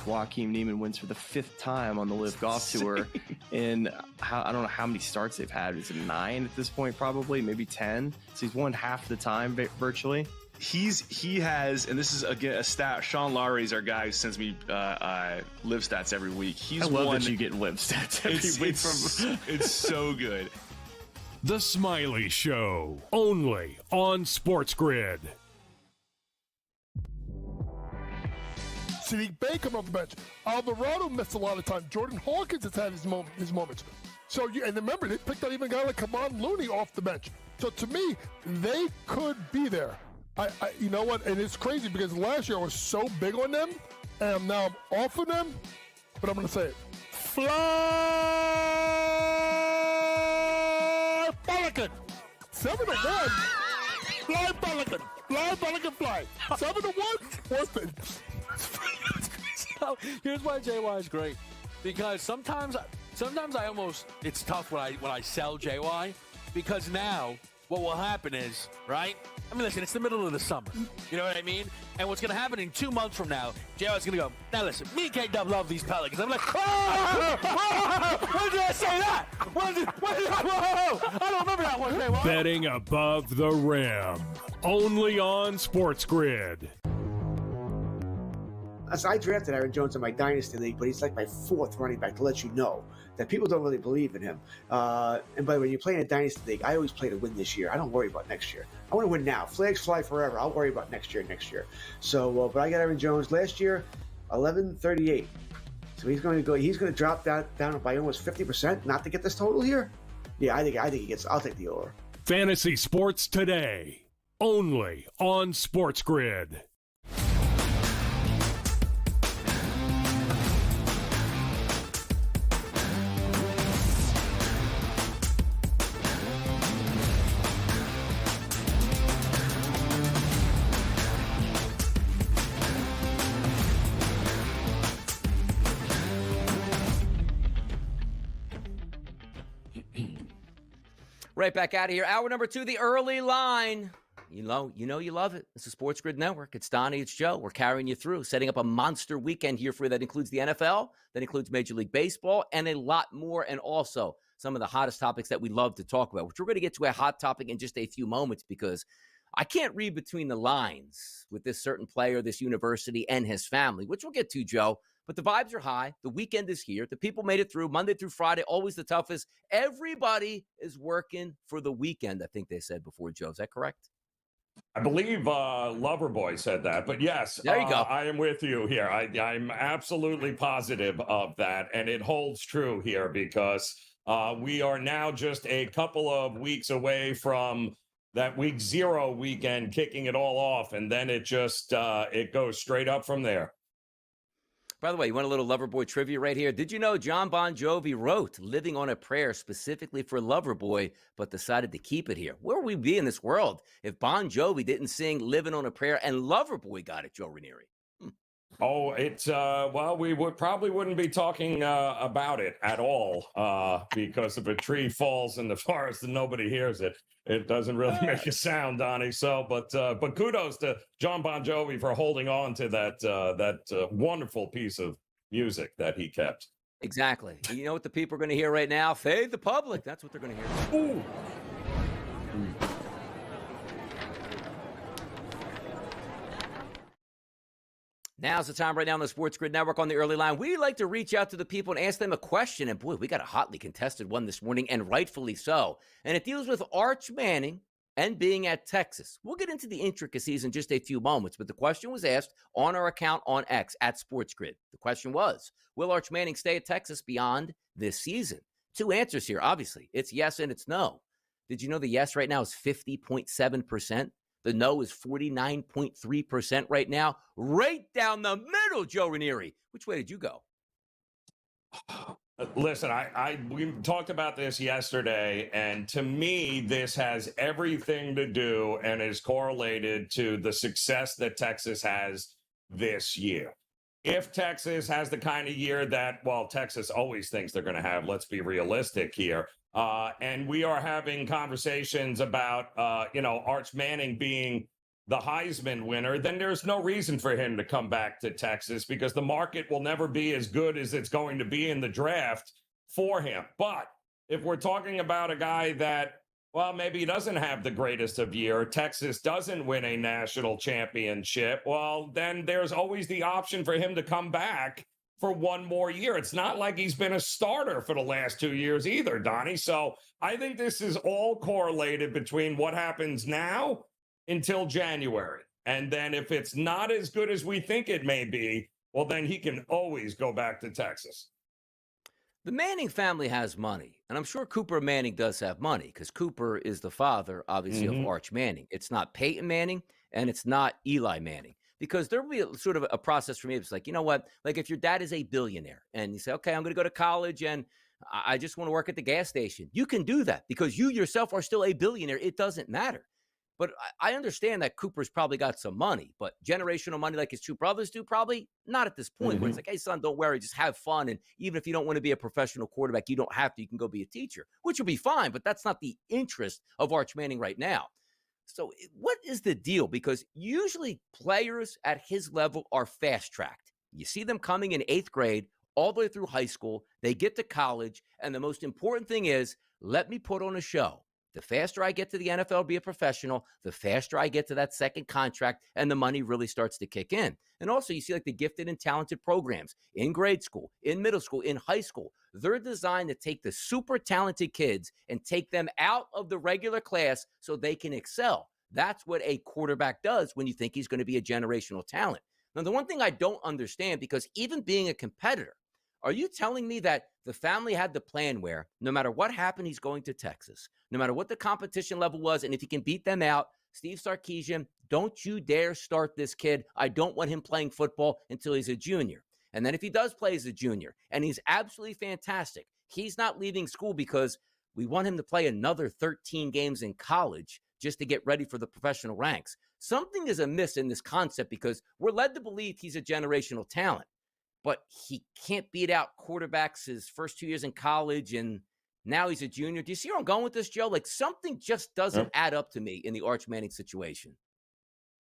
Joaquin Niemann wins for the 5th time on the Live Golf Tour. And I don't know how many starts they've had. Is it 9 at this point? Probably, maybe 10. So he's won half the time virtually. He has, and this is again a stat. Sean Lowry's our guy who sends me live stats every week. I love that you get live stats every week from. It's so good. The Smiley Show, only on SportsGrid. Sadiq Bey coming off the bench. Alvarado missed a lot of time. Jordan Hawkins has had his moments. So, and remember, they picked out even a guy like Kevon Looney off the bench. So, to me, they could be there. You know what? And it's crazy because last year I was so big on them, and now I'm off of them. But I'm going to say it. Fly Pelican! 7-1. Fly Pelican. Fly Pelican fly. 7-1. What's the... Here's why JY is great. Because sometimes I almost, it's tough when I sell JY, because now what will happen is, right? I mean, listen, it's the middle of the summer. You know what I mean? And what's going to happen in 2 months from now, JY's going to go, now listen, me and K-Dub love these Pelicans. I'm like, when did I say that? I don't remember that one. JY. Betting above the rim, only on SportsGrid. So I drafted Aaron Jones in my Dynasty League, but he's like my 4th running back, to let you know that people don't really believe in him. And by the way, when you play in a Dynasty League, I always play to win this year. I don't worry about next year. I want to win now. Flags fly forever. I'll worry about next year. So, but I got Aaron Jones last year, 1138. So he's going to drop that down by almost 50%, not to get this total here. Yeah, I think he gets. I'll take the over. Fantasy Sports Today, only on SportsGrid. Right back out of here. Hour number 2, the early line. You know you love it. It's the SportsGrid Network. It's Donnie, it's Joe. We're carrying you through, setting up a monster weekend here for you that includes the NFL, that includes Major League Baseball, and a lot more, and also some of the hottest topics that we love to talk about, which we're going to get to a hot topic in just a few moments, because I can't read between the lines with this certain player, this university, and his family, which we'll get to, Joe. But the vibes are high. The weekend is here. The people made it through Monday through Friday, always the toughest. Everybody is working for the weekend, I think they said before, Joe. Is that correct? I believe Loverboy said that. But yes, there you go. I am with you here. I'm absolutely positive of that. And it holds true here because we are now just a couple of weeks away from that week 0 weekend, kicking it all off. And then it just it goes straight up from there. By the way, you want a little Loverboy trivia right here? Did you know John Bon Jovi wrote Living on a Prayer specifically for Loverboy, but decided to keep it here? Where would we be in this world if Bon Jovi didn't sing Living on a Prayer and Loverboy got it, Joe Ranieri? Oh, it's, well, we probably wouldn't be talking about it at all because if a tree falls in the forest and nobody hears it, it doesn't really make a sound, Donnie. So, but kudos to John Bon Jovi for holding on to that wonderful piece of music that he kept. Exactly. You know what the people are going to hear right now? Fade the public. That's what they're going to hear. Ooh. Now's the time right now on the SportsGrid Network on the early line. We like to reach out to the people and ask them a question. And boy, we got a hotly contested one this morning, and rightfully so. And it deals with Arch Manning and being at Texas. We'll get into the intricacies in just a few moments, but the question was asked on our account on X at SportsGrid. The question was, will Arch Manning stay at Texas beyond this season? 2 answers here, obviously. It's yes and it's no. Did you know the yes right now is 50.7%? The no is 49.3% right now. Right down the middle, Joe Ranieri. Which way did you go? Listen, we talked about this yesterday, and to me, this has everything to do and is correlated to the success that Texas has this year. If Texas has the kind of year that, well, Texas always thinks they're going to have, let's be realistic here. And we are having conversations about, Arch Manning being the Heisman winner, then there's no reason for him to come back to Texas because the market will never be as good as it's going to be in the draft for him. But if we're talking about a guy that, well, maybe he doesn't have the greatest of year, Texas doesn't win a national championship, well, then there's always the option for him to come back for one more year. It's not like he's been a starter for the last 2 years either, Donnie. So I think this is all correlated between what happens now until January. And then if it's not as good as we think it may be, well, then he can always go back to Texas. The Manning family has money, and I'm sure Cooper Manning does have money because Cooper is the father, obviously, of Arch Manning. It's not Peyton Manning, and it's not Eli Manning, because there will be sort of a process for me. It's like, you know what? Like if your dad is a billionaire and you say, okay, I'm going to go to college and I just want to work at the gas station. You can do that because you yourself are still a billionaire. It doesn't matter. But I understand that Cooper's probably got some money, but generational money like his two brothers do, probably not at this point. Where it's like, hey, son, don't worry, just have fun. And even if you don't want to be a professional quarterback, you don't have to. You can go be a teacher, which will be fine. But that's not the interest of Arch Manning right now. So what is the deal? Because usually players at his level are fast-tracked. You see them coming in 8th grade all the way through high school. They get to college. And the most important thing is, let me put on a show. The faster I get to the NFL, be a professional, the faster I get to that second contract, and the money really starts to kick in. And also, you see like the gifted and talented programs in grade school, in middle school, in high school. They're designed to take the super talented kids and take them out of the regular class so they can excel. That's what a quarterback does when you think he's going to be a generational talent. Now, the one thing I don't understand, because even being a competitor, are you telling me that the family had the plan where no matter what happened, he's going to Texas, no matter what the competition level was, and if he can beat them out, Steve Sarkisian, don't you dare start this kid. I don't want him playing football until he's a junior. And then if he does play as a junior and he's absolutely fantastic, he's not leaving school because we want him to play another 13 games in college just to get ready for the professional ranks. Something is amiss in this concept because we're led to believe he's a generational talent. But he can't beat out quarterbacks his first 2 years in college, and now he's a junior. Do you see where I'm going with this, Joe? Like something just doesn't add up to me in the Arch Manning situation.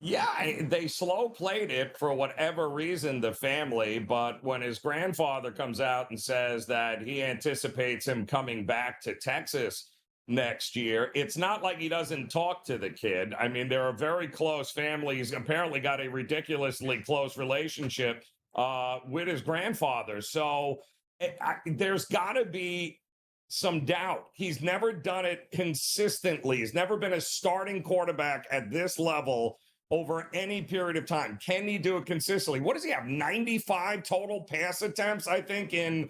Yeah, they slow played it for whatever reason, the family. But when his grandfather comes out and says that he anticipates him coming back to Texas next year, it's not like he doesn't talk to the kid. I mean, they're a very close family. He's apparently got a ridiculously close relationship with his grandfather. So there's got to be some doubt. He's never done it consistently. He's never been a starting quarterback at this level over any period of time. Can he do it consistently? What does he have? 95 total pass attempts, I think, in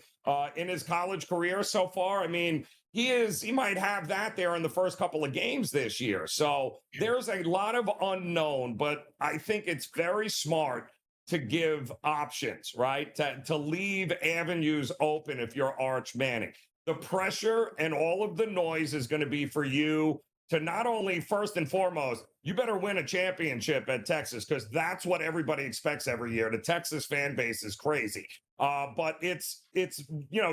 his college career so far. I mean, he might have that there in the first couple of games this year. So there's a lot of unknown, but I think it's very smart to give options, right? To leave avenues open if you're Arch Manning. The pressure and all of the noise is going to be for you to not only, first and foremost, you better win a championship at Texas because that's what everybody expects every year. The Texas fan base is crazy. But it's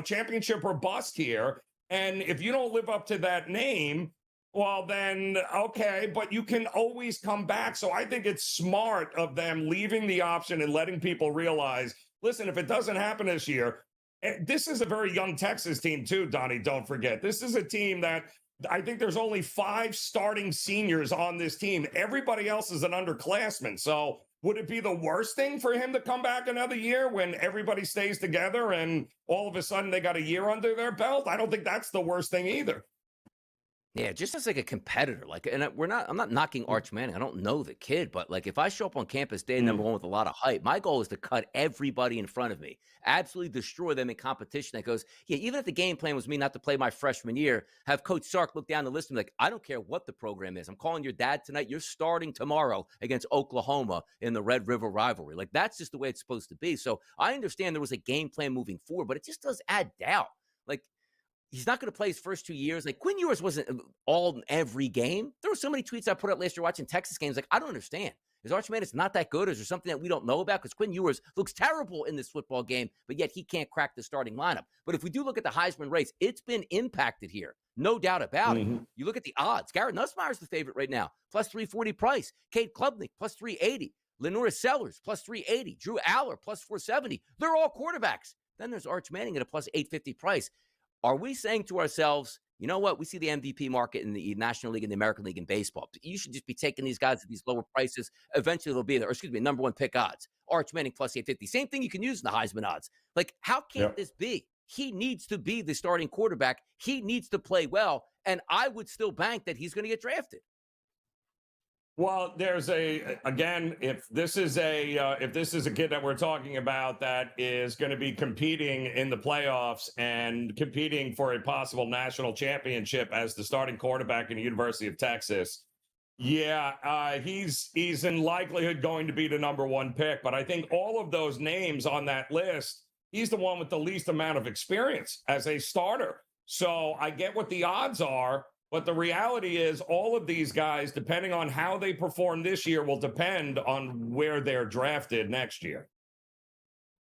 championship or bust here. And if you don't live up to that name, well, then, okay, but you can always come back. So I think it's smart of them leaving the option and letting people realize, listen, if it doesn't happen this year, this is a very young Texas team too, Donnie, don't forget. This is a team that I think there's only 5 starting seniors on this team. Everybody else is an underclassman. So would it be the worst thing for him to come back another year when everybody stays together and all of a sudden they got a year under their belt? I don't think that's the worst thing either. Yeah, just as like a competitor, I'm not knocking Arch Manning. I don't know the kid, but like if I show up on campus day number one with a lot of hype, my goal is to cut everybody in front of me, absolutely destroy them in competition. That goes, yeah, even if the game plan was me not to play my freshman year, have Coach Sark look down the list and be like, I don't care what the program is. I'm calling your dad tonight. You're starting tomorrow against Oklahoma in the Red River rivalry. Like that's just the way it's supposed to be. So I understand there was a game plan moving forward, but it just does add doubt. Like, he's not going to play his first 2 years. Like Quinn Ewers wasn't all in every game. There were so many tweets I put up last year watching Texas games. Like, I don't understand. Is Arch Manning not that good? Or is there something that we don't know about? Because Quinn Ewers looks terrible in this football game, but yet he can't crack the starting lineup. But if we do look at the Heisman race, it's been impacted here. No doubt about it. You look at the odds. Garrett Nussmeier's the favorite right now, plus 340 price. Cade Klubnik, plus 380. Lenora Sellers, plus 380. Drew Aller, plus 470. They're all quarterbacks. Then there's Arch Manning at a plus 850 price. Are we saying to ourselves, you know what? We see the MVP market in the National League and the American League in baseball. You should just be taking these guys at these lower prices. Eventually they'll be there. Or excuse me, number one pick odds. Arch Manning plus 850. Same thing you can use in the Heisman odds. Like, how can't this be? He needs to be the starting quarterback. He needs to play well. And I would still bank that he's going to get drafted. Well, there's if this is a kid that we're talking about that is going to be competing in the playoffs and competing for a possible national championship as the starting quarterback in the University of Texas, he's in likelihood going to be the number one pick. But I think all of those names on that list, he's the one with the least amount of experience as a starter. So I get what the odds are. But the reality is all of these guys, depending on how they perform this year, will depend on where they're drafted next year.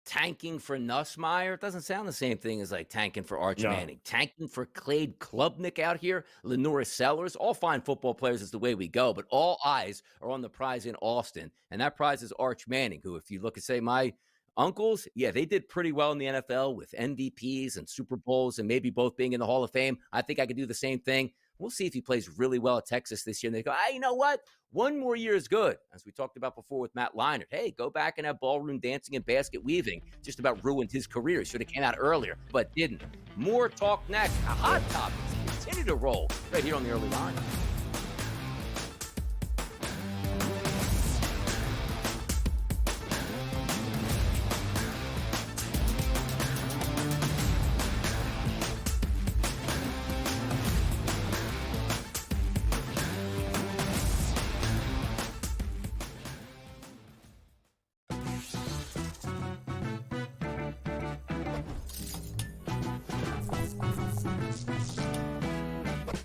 Tanking for Nussmeier doesn't sound the same thing as like tanking for Arch Manning. Tanking for Cade Klubnik out here, Lenora Sellers, all fine football players is the way we go, but all eyes are on the prize in Austin, and that prize is Arch Manning, who, if you look at, say, my uncles, they did pretty well in the NFL with MVPs and Super Bowls and maybe both being in the Hall of Fame. I think I could do the same thing. We'll see if he plays really well at Texas this year. And they go, you know what? One more year is good. As we talked about before with Matt Leinart. Hey, go back and have ballroom dancing and basket weaving. Just about ruined his career. He should have came out earlier, but didn't. More talk next. Hot topics continue to roll right here on the early line.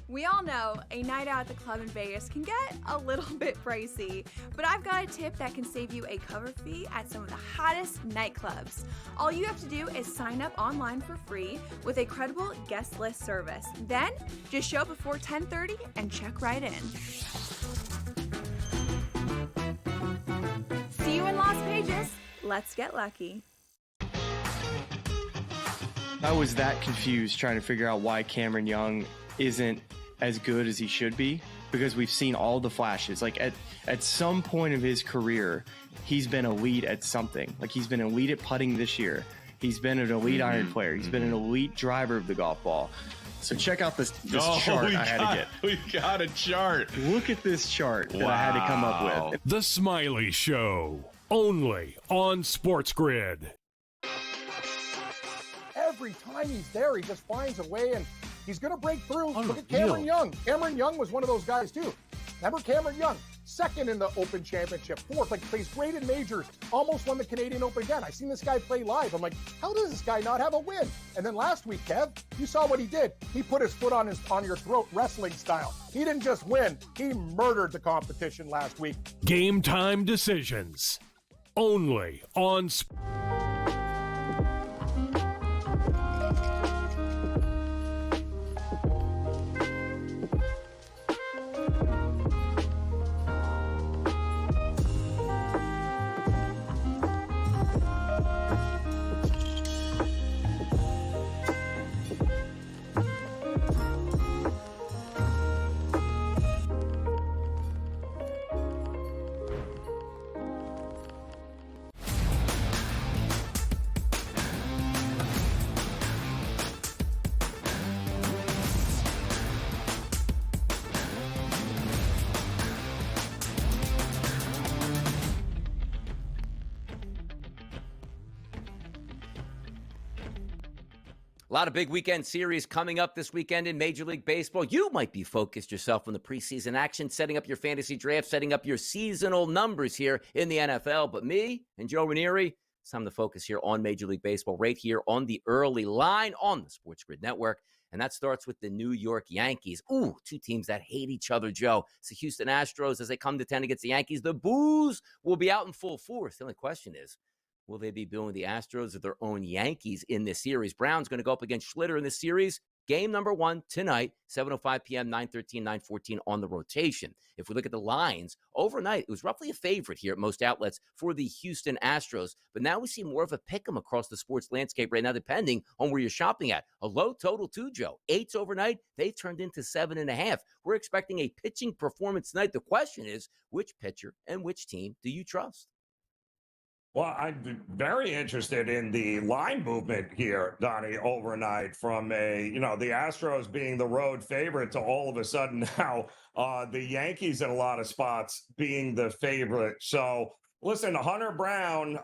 We all know a night out at the club in Vegas can get a little bit pricey, but I've got a tip that can save you a cover fee at some of the hottest nightclubs. All you have to do is sign up online for free with a credible guest list service. Then, just show up before 10:30 and check right in. See you in Las Vegas. Let's get lucky. I was that confused trying to figure out why Cameron Young isn't as good as he should be, because we've seen all the flashes. Like at some point of his career, he's been elite at something. Like he's been elite at putting this year. He's been an elite iron player. He's been an elite driver of the golf ball. So check out this chart I had to get. We got a chart. Look at this chart that I had to come up with. The Smiley Show, only on SportsGrid. Every time he's there, he just finds a way, and he's going to break through. Look at Cameron Young. Cameron Young was one of those guys, too. Remember Cameron Young? Second in the Open Championship, fourth, like plays great in majors, almost won the Canadian Open again. I seen this guy play live. I'm like, how does this guy not have a win? And then last week, Kev, you saw what he did. He put his foot on your throat, wrestling style. He didn't just win, he murdered the competition last week. Game time decisions, only on A lot of big weekend series coming up this weekend in Major League Baseball. You might be focused yourself on the preseason action, setting up your fantasy draft, setting up your seasonal numbers here in the NFL. But me and Joe Ranieri, it's time to focus here on Major League Baseball right here on the early line on the SportsGrid Network. and that starts with the New York Yankees. Ooh, two teams that hate each other, Joe. It's the Houston Astros as they come to town against the Yankees. The boos will be out in full force. The only question is, will they be booing the Astros or their own Yankees in this series? Brown's going to go up against Schlitter in this series. Game number 1 tonight, 7:05 p.m., 9:13, 9:14 on the rotation. If we look at the lines, overnight, it was roughly a favorite here at most outlets for the Houston Astros. But now we see more of a pick'em across the sports landscape right now, depending on where you're shopping at. A low total too, Joe. 8s overnight, they turned into 7.5. We're expecting a pitching performance tonight. The question is, which pitcher and which team do you trust? Well, I'm very interested in the line movement here, Donnie, overnight from the Astros being the road favorite to all of a sudden now the Yankees in a lot of spots being the favorite. So listen, Hunter Brown,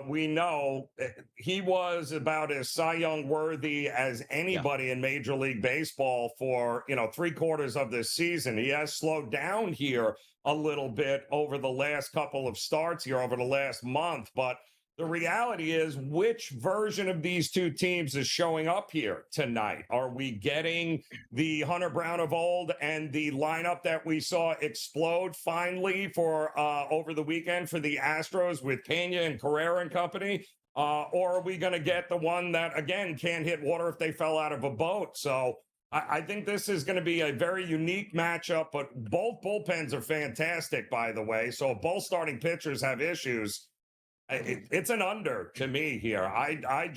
we know he was about as Cy Young worthy as anybody in Major League Baseball for, 3/4 of this season. He has slowed down here a little bit over the last couple of starts here over the last month. But the reality is, which version of these two teams is showing up here tonight? Are we getting the Hunter Brown of old and the lineup that we saw explode finally for over the weekend for the Astros with Pena and Carrera and company? Or are we going to get the one that, again, can't hit water if they fell out of a boat? So I think this is going to be a very unique matchup, but both bullpens are fantastic, by the way. So if both starting pitchers have issues, it's an under to me here. I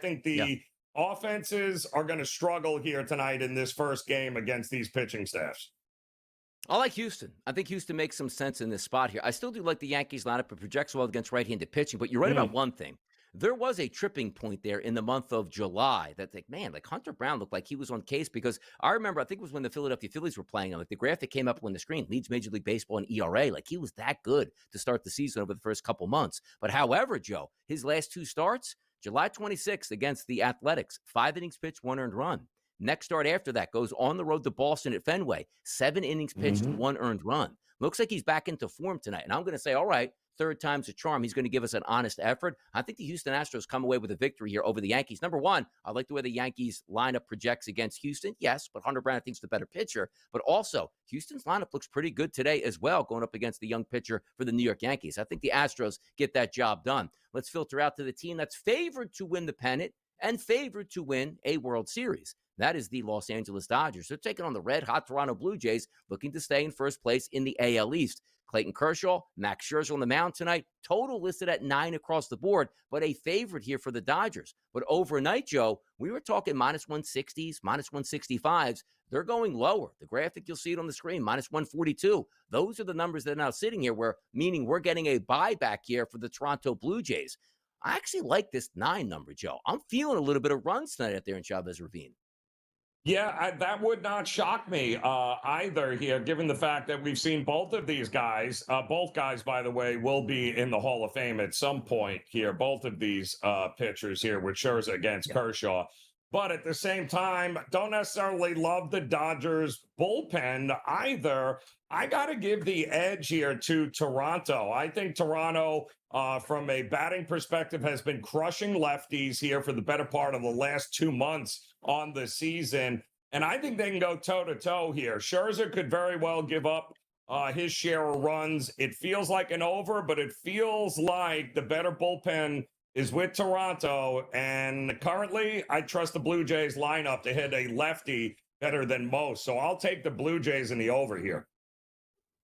think the offenses are going to struggle here tonight in this first game against these pitching staffs. I like Houston. I think Houston makes some sense in this spot here. I still do like the Yankees lineup. It projects well against right-handed pitching, but you're right about one thing. There was a tripping point there in the month of July that, Hunter Brown looked like he was on case, because I remember, I think it was when the Philadelphia Phillies were playing him, the graphic came up on the screen, leads Major League Baseball in ERA. He was that good to start the season over the first couple months. But however, Joe, his last 2 starts, July 26th against the Athletics, 5 innings pitched, 1 earned run. Next start after that goes on the road to Boston at Fenway, 7 innings pitched, 1 earned run. Looks like he's back into form tonight. And I'm going to say, all right, third time's a charm. He's going to give us an honest effort. I think the Houston Astros come away with a victory here over the Yankees. Number one, I like the way the Yankees lineup projects against Houston. Yes, but Hunter Brown, I think, is the better pitcher. But also, Houston's lineup looks pretty good today as well, going up against the young pitcher for the New York Yankees. I think the Astros get that job done. Let's filter out to the team that's favored to win the pennant and favored to win a World Series. That is the Los Angeles Dodgers. They're taking on the red-hot Toronto Blue Jays, looking to stay in first place in the AL East. Clayton Kershaw, Max Scherzer on the mound tonight. Total listed at 9 across the board, but a favorite here for the Dodgers. But overnight, Joe, we were talking minus 160s, minus 165s. They're going lower. The graphic, you'll see it on the screen, minus 142. Those are the numbers that are now sitting here, meaning we're getting a buyback here for the Toronto Blue Jays. I actually like this 9 number, Joe. I'm feeling a little bit of runs tonight out there in Chavez Ravine. Yeah, that would not shock me either here, given the fact that we've seen both of these guys. Both guys, by the way, will be in the Hall of Fame at some point here. Both of these pitchers here with Scherzer against Kershaw. But at the same time, don't necessarily love the Dodgers bullpen either. I got to give the edge here to Toronto. I think Toronto, from a batting perspective, has been crushing lefties here for the better part of the last 2 months on the season. And I think they can go toe-to-toe here. Scherzer could very well give up his share of runs. It feels like an over, but it feels like the better bullpen is with Toronto. And currently, I trust the Blue Jays lineup to hit a lefty better than most. So I'll take the Blue Jays in the over here.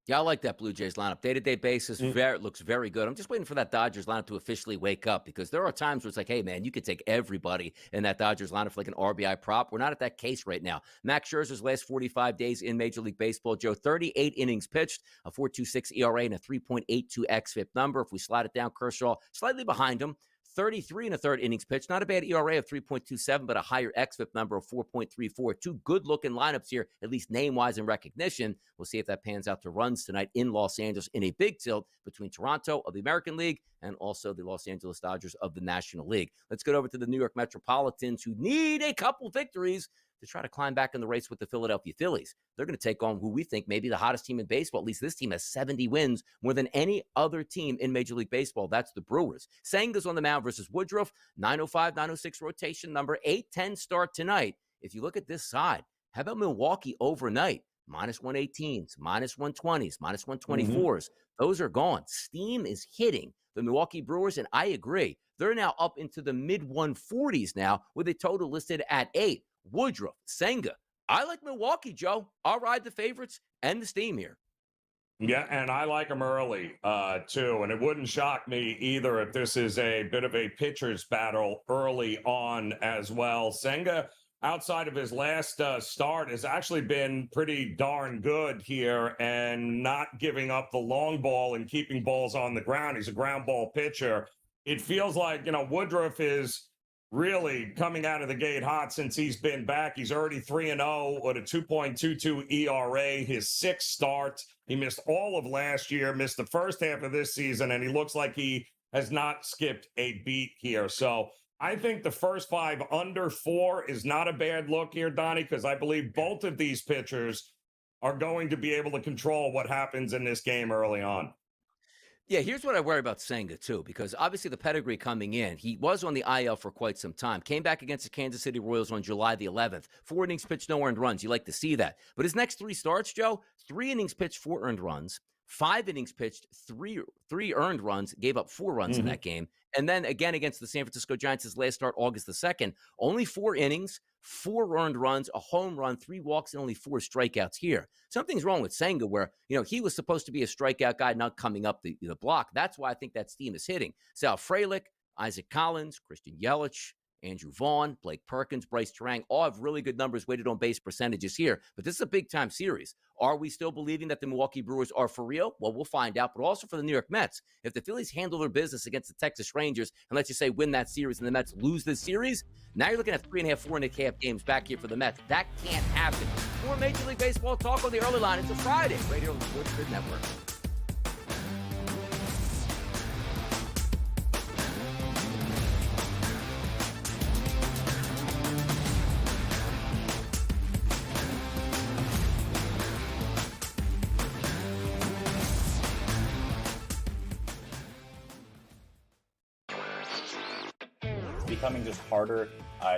Yeah, I like that Blue Jays lineup. Day-to-day basis, looks very good. I'm just waiting for that Dodgers lineup to officially wake up, because there are times where it's like, hey, man, you could take everybody in that Dodgers lineup for like an RBI prop. We're not at that case right now. Max Scherzer's last 45 days in Major League Baseball, Joe, 38 innings pitched, a 4.26 ERA, and a 3.82 xFIP number. If we slide it down, Kershaw slightly behind him. 33 and a third innings pitched. Not a bad ERA of 3.27, but a higher xFIP number of 4.34. 2 good-looking lineups here, at least name-wise and recognition. We'll see if that pans out to runs tonight in Los Angeles in a big tilt between Toronto of the American League and also the Los Angeles Dodgers of the National League. Let's get over to the New York Metropolitans, who need a couple victories to try to climb back in the race with the Philadelphia Phillies. They're going to take on who we think may be the hottest team in baseball. At least this team has 70 wins, more than any other team in Major League Baseball. That's the Brewers. Senga's on the mound versus Woodruff. 905, 906 rotation number, 8-10 start tonight. if you look at this side, how about Milwaukee overnight? Minus 118s, minus 120s, minus 124s. Those are gone. Steam is hitting the Milwaukee Brewers, and I agree. They're now up into the mid-140s now with a total listed at 8. Woodruff, Senga. I like Milwaukee, Joe. I'll ride the favorites and the steam here. Yeah, and I like them early, too. And it wouldn't shock me either if this is a bit of a pitcher's battle early on as well. Senga, outside of his last start, has actually been pretty darn good here and not giving up the long ball and keeping balls on the ground. He's a ground ball pitcher. It feels like, Woodruff is really coming out of the gate hot since he's been back. He's already 3-0 with a 2.22 ERA, his 6th start. He missed all of last year, missed the first half of this season, and he looks like he has not skipped a beat here. So I think the first 5 under 4 is not a bad look here, Donnie, because I believe both of these pitchers are going to be able to control what happens in this game early on. Yeah, here's what I worry about Senga, too, because obviously the pedigree coming in, he was on the IL for quite some time, came back against the Kansas City Royals on July the 11th. 4 innings pitched, no earned runs. You like to see that. But his next 3 starts, Joe, 3 innings pitched, 4 earned runs. 5 innings pitched, three earned runs, gave up 4 runs in that game. And then again against the San Francisco Giants, his last start, August the 2nd, only 4 innings, 4 earned runs, a home run, 3 walks, and only 4 strikeouts here. Something's wrong with Senga where, he was supposed to be a strikeout guy, not coming up the block. That's why I think that steam is hitting. Sal Frelick, Isaac Collins, Christian Yelich, Andrew Vaughn, Blake Perkins, Bryce Terang, all have really good numbers weighted on base percentages here. But this is a big-time series. Are we still believing that the Milwaukee Brewers are for real? Well, we'll find out. But also for the New York Mets, if the Phillies handle their business against the Texas Rangers and let's just say win that series and the Mets lose this series, now you're looking at 3.5, 4.5 games back here for the Mets. That can't happen. More Major League Baseball talk on the early line. It's a Friday right here on the SportsGrid Network. Becoming just harder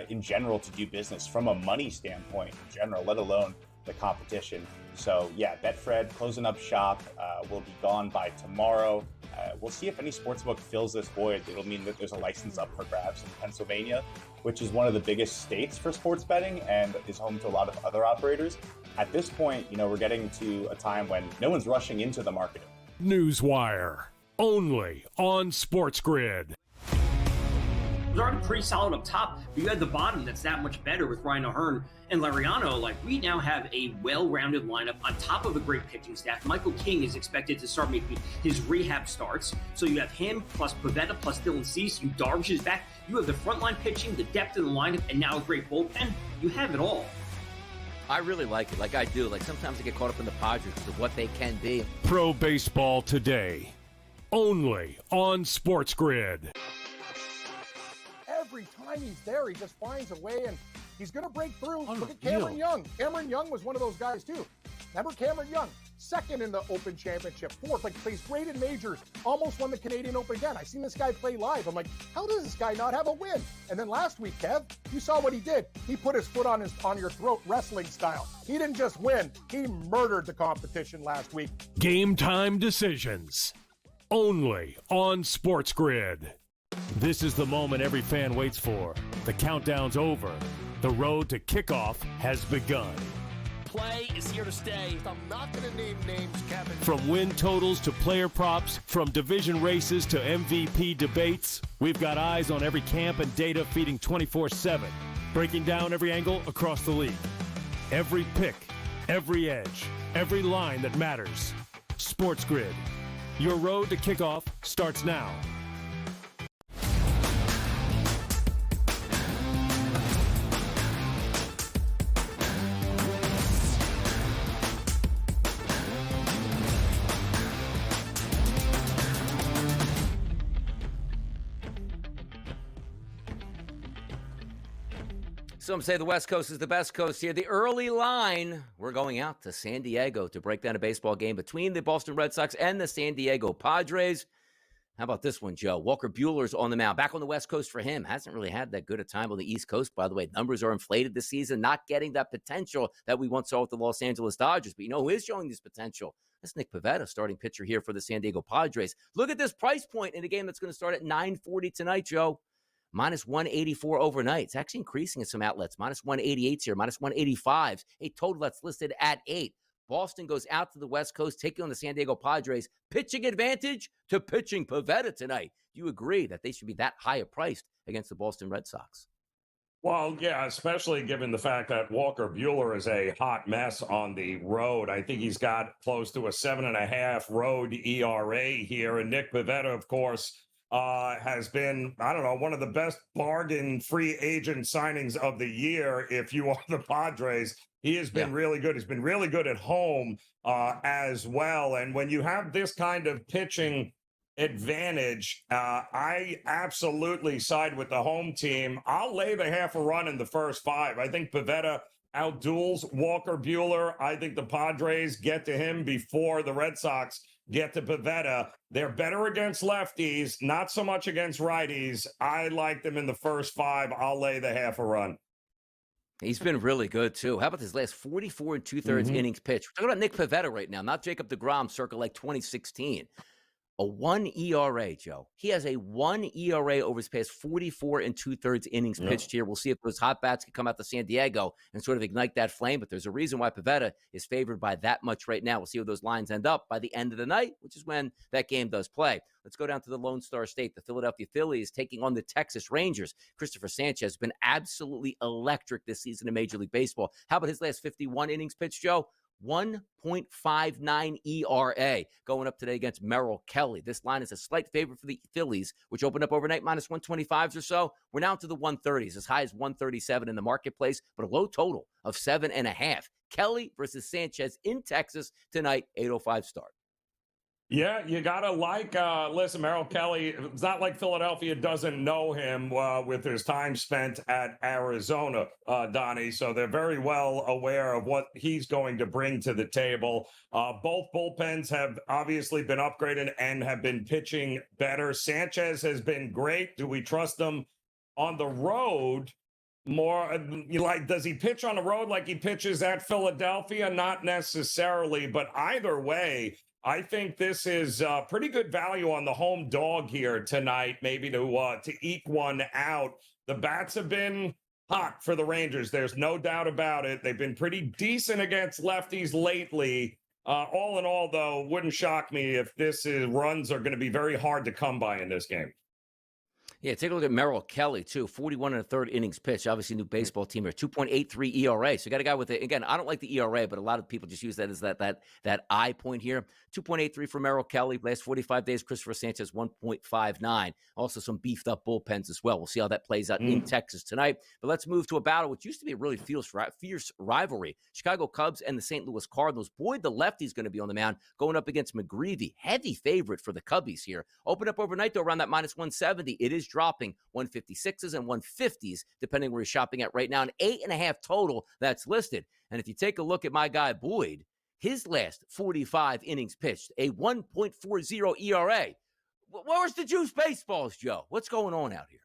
in general to do business from a money standpoint in general, let alone the competition. So yeah, Betfred closing up shop, will be gone by tomorrow. We'll see if any sportsbook fills this void. It'll mean that there's a license up for grabs in Pennsylvania, which is one of the biggest states for sports betting and is home to a lot of other operators. At this point, we're getting to a time when no one's rushing into the market. Newswire, only on SportsGrid. Was already pretty solid up top, but you had the bottom that's that much better with Ryan O'Hearn and Lariano. Like, we now have a well-rounded lineup on top of a great pitching staff. Michael King is expected to start making his rehab starts. So you have him plus Pivetta plus Dylan Cease. You Darvish is back. You have the frontline pitching, the depth in the lineup, and now a great bullpen. You have it all. I really like it. Like I do. Like sometimes I get caught up in the Padres because of what they can be. Pro Baseball Today, only on SportsGrid. Every time he's there, he just finds a way, and he's going to break through. Look at Cameron Young. Cameron Young was one of those guys, too. Remember Cameron Young? 2nd in the Open Championship, 4th, like plays great in majors, almost won the Canadian Open again. I seen this guy play live. I'm like, how does this guy not have a win? And then last week, Kev, you saw what he did. He put his foot on your throat wrestling style. He didn't just win. He murdered the competition last week. Game time decisions, only on SportsGrid. This is the moment every fan waits for. The countdown's over. The road to kickoff has begun. Play is here to stay. I'm not going to name names, Kevin. From win totals to player props, from division races to MVP debates, we've got eyes on every camp and data feeding 24/7, breaking down every angle across the league. Every pick, every edge, every line that matters. SportsGrid. Your road to kickoff starts now. Some say the West Coast is the best coast here. The early line, we're going out to San Diego to break down a baseball game between the Boston Red Sox and the San Diego Padres. How about this one, Joe? Walker Buehler's on the mound. Back on the West Coast for him. Hasn't really had that good a time on the East Coast, by the way. Numbers are inflated this season, not getting that potential that we once saw with the Los Angeles Dodgers. But you know who is showing this potential? That's Nick Pivetta, starting pitcher here for the San Diego Padres. Look at this price point in a game that's going to start at $9.40 tonight, Joe. Minus 184 overnight. It's actually increasing in some outlets. Minus 188 here, minus 185. A total that's listed at 8. Boston goes out to the West Coast, taking on the San Diego Padres. Pitching advantage to pitching Pivetta tonight. Do you agree that they should be that higher priced against the Boston Red Sox? Well, yeah, especially given the fact that Walker Buehler is a hot mess on the road. I think he's got close to a 7.5 road ERA here. And Nick Pivetta, of course, has been, I don't know, one of the best bargain free agent signings of the year. If you are the Padres, he has been really good. He's been really good at home as well. And when you have this kind of pitching advantage, I absolutely side with the home team. I'll lay the half a run in the first 5. I think Pivetta outduels Walker Buehler. I think the Padres get to him before the Red Sox get to Pivetta. They're better against lefties, not so much against righties. I like them in the first 5. I'll lay the half a run. He's been really good, too. How about his last 44 2/3 innings pitched? We're talking about Nick Pivetta right now, not Jacob deGrom circa like 2016. A 1 ERA, Joe. He has a 1 ERA over his past 44 2/3 innings pitched here. We'll see if those hot bats can come out to San Diego and sort of ignite that flame. But there's a reason why Pivetta is favored by that much right now. We'll see where those lines end up by the end of the night, which is when that game does play. Let's go down to the Lone Star State. The Philadelphia Phillies taking on the Texas Rangers. Christopher Sanchez has been absolutely electric this season in Major League Baseball. How about his last 51 innings pitched, Joe? 1.59 ERA going up today against Merrill Kelly. This line is a slight favorite for the Phillies, which opened up overnight minus 125s or so. We're now to the 130s, as high as 137 in the marketplace, but a low total of 7.5. Kelly versus Sanchez in Texas tonight, 8:05 start. Yeah, you got to listen, Merrill Kelly, it's not like Philadelphia doesn't know him with his time spent at Arizona, Donnie. So they're very well aware of what he's going to bring to the table. Both bullpens have obviously been upgraded and have been pitching better. Sanchez has been great. Do we trust him on the road? More does he pitch on the road like he pitches at Philadelphia? Not necessarily, but either way, I think this is pretty good value on the home dog here tonight, maybe to eke one out. The bats have been hot for the Rangers. There's no doubt about it. They've been pretty decent against lefties lately. All in all, though, wouldn't shock me if runs are going to be very hard to come by in this game. Yeah, take a look at Merrill Kelly, too. 41 1/3 innings pitched. Obviously, new baseball team here. 2.83 ERA. So you got a guy with it. Again, I don't like the ERA, but a lot of people just use that as that eye point here. 2.83 for Merrill Kelly. Last 45 days, Christopher Sanchez, 1.59. Also some beefed up bullpens as well. We'll see how that plays out in Texas tonight. But let's move to a battle which used to be a really fierce rivalry. Chicago Cubs and the St. Louis Cardinals. Boyd, the lefty's going to be on the mound going up against McGreevy. Heavy favorite for the Cubbies here. Open up overnight, though, around that minus 170. It is dropping 156s and 150s, depending where you're shopping at right now. An 8.5 total that's listed. And if you take a look at my guy Boyd, his last 45 innings pitched, a 1.40 ERA. Where's the juice baseballs, Joe? What's going on out here?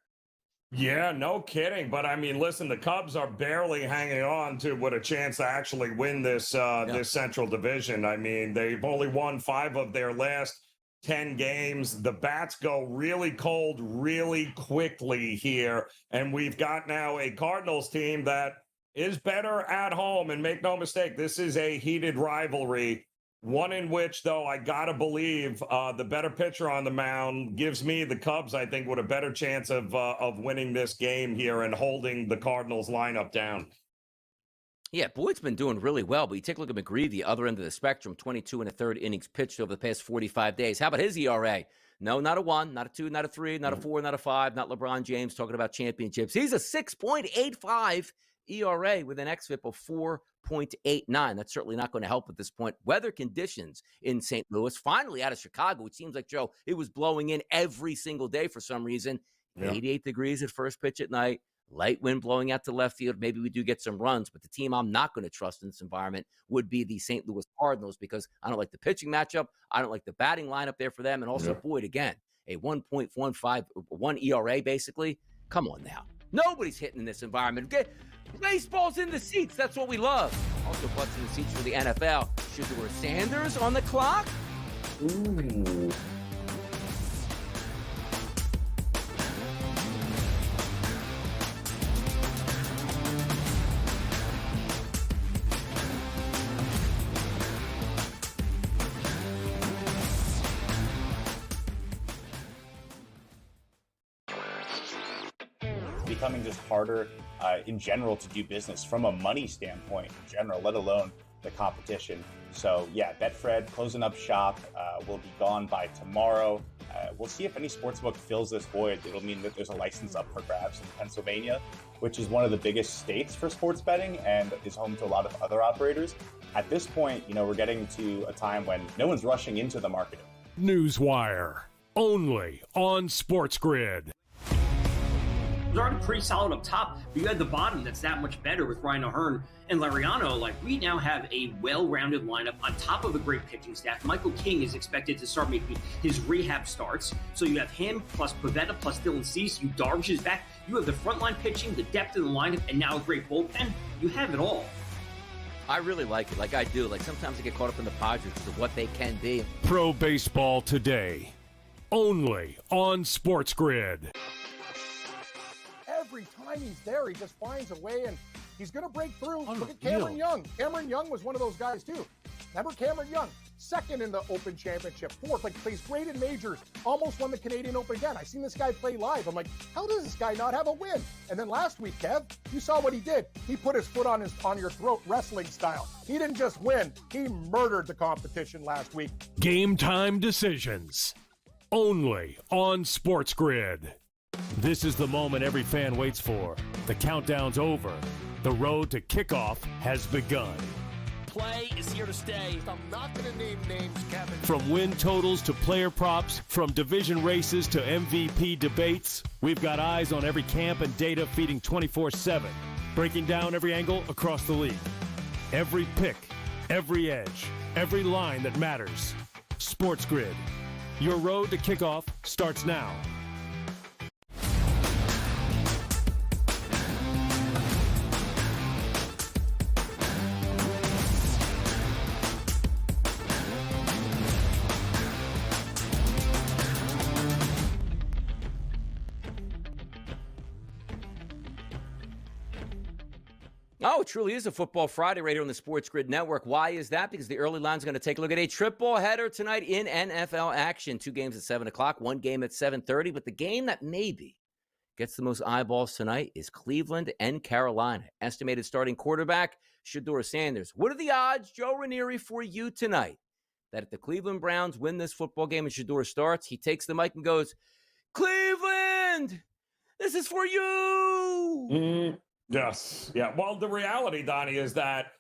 Yeah, no kidding. But I mean, listen, the Cubs are barely hanging on to with a chance to actually win this Central Division. I mean, they've only won 5 of their last 10 games. The bats go really cold really quickly here. And we've got now a Cardinals team that is better at home. And make no mistake, this is a heated rivalry. One in which, though, I got to believe the better pitcher on the mound gives me the Cubs, I think, with a better chance of winning this game here and holding the Cardinals lineup down. Yeah, Boyd's been doing really well, but you take a look at McGreevy, the other end of the spectrum, 22 1/3 innings pitched over the past 45 days. How about his ERA? No, not a 1, not a 2, not a 3, not a 4, not a 5, not LeBron James talking about championships. He's a 6.85 ERA with an xFIP of 4.89. That's certainly not going to help at this point. Weather conditions in St. Louis, finally out of Chicago, it seems like, Joe, it was blowing in every single day for some reason. 88 degrees at first pitch at night. Light wind blowing out to left field. Maybe we do get some runs, but the team I'm not going to trust in this environment would be the St. Louis Cardinals because I don't like the pitching matchup. I don't like the batting lineup there for them. And also Boyd, again, a 1.151 ERA, basically. Come on now. Nobody's hitting in this environment. Baseball's in the seats. That's what we love. Also, butts in the seats for the NFL. Shedeur Sanders on the clock. Ooh. Becoming just harder in general to do business from a money standpoint in general, let alone the competition. So yeah, Betfred closing up shop, will be gone by tomorrow. We'll see if any sportsbook fills this void. It'll mean that there's a license up for grabs in Pennsylvania, which is one of the biggest states for sports betting and is home to a lot of other operators. At this point, we're getting to a time when no one's rushing into the market. Newswire, only on SportsGrid. It was already pretty solid up top, but you had the bottom that's that much better with Ryan O'Hearn and Lariano. Like, we now have a well-rounded lineup on top of a great pitching staff. Michael King is expected to start making his rehab starts. So you have him plus Pivetta plus Dylan Cease. You Darvish is back. You have the frontline pitching, the depth of the lineup, and now a great bullpen. You have it all. I really like it. Like I do. Like sometimes I get caught up in the Padres of what they can be. Pro Baseball Today, only on SportsGrid. Every time he's there, he just finds a way, and he's going to break through. Look at Cameron Young. Cameron Young was one of those guys, too. Remember Cameron Young? Second in the Open Championship. Fourth, plays great in majors. Almost won the Canadian Open again. I seen this guy play live. I'm like, how does this guy not have a win? And then last week, Kev, you saw what he did. He put his foot on your throat, wrestling style. He didn't just win. He murdered the competition last week. Game time decisions, only on SportsGrid. This is the moment every fan waits for. The countdown's over. The road to kickoff has begun. Play is here to stay. I'm not going to name names, Kevin. From win totals to player props, from division races to MVP debates, we've got eyes on every camp and data feeding 24/7, breaking down every angle across the league. Every pick, every edge, every line that matters. SportsGrid. Your road to kickoff starts now. Oh, it truly is a Football Friday right here on the SportsGrid Network. Why is that? Because the early line's going to take a look at a triple header tonight in NFL action. 2 games at 7 o'clock, 1 game at 7:30. But the game that maybe gets the most eyeballs tonight is Cleveland and Carolina. Estimated starting quarterback, Shedeur Sanders. What are the odds, Joe Ranieri, for you tonight that if the Cleveland Browns win this football game and Shedeur starts, he takes the mic and goes, Cleveland, this is for you. Yes. Yeah. Well, the reality, Donnie, is that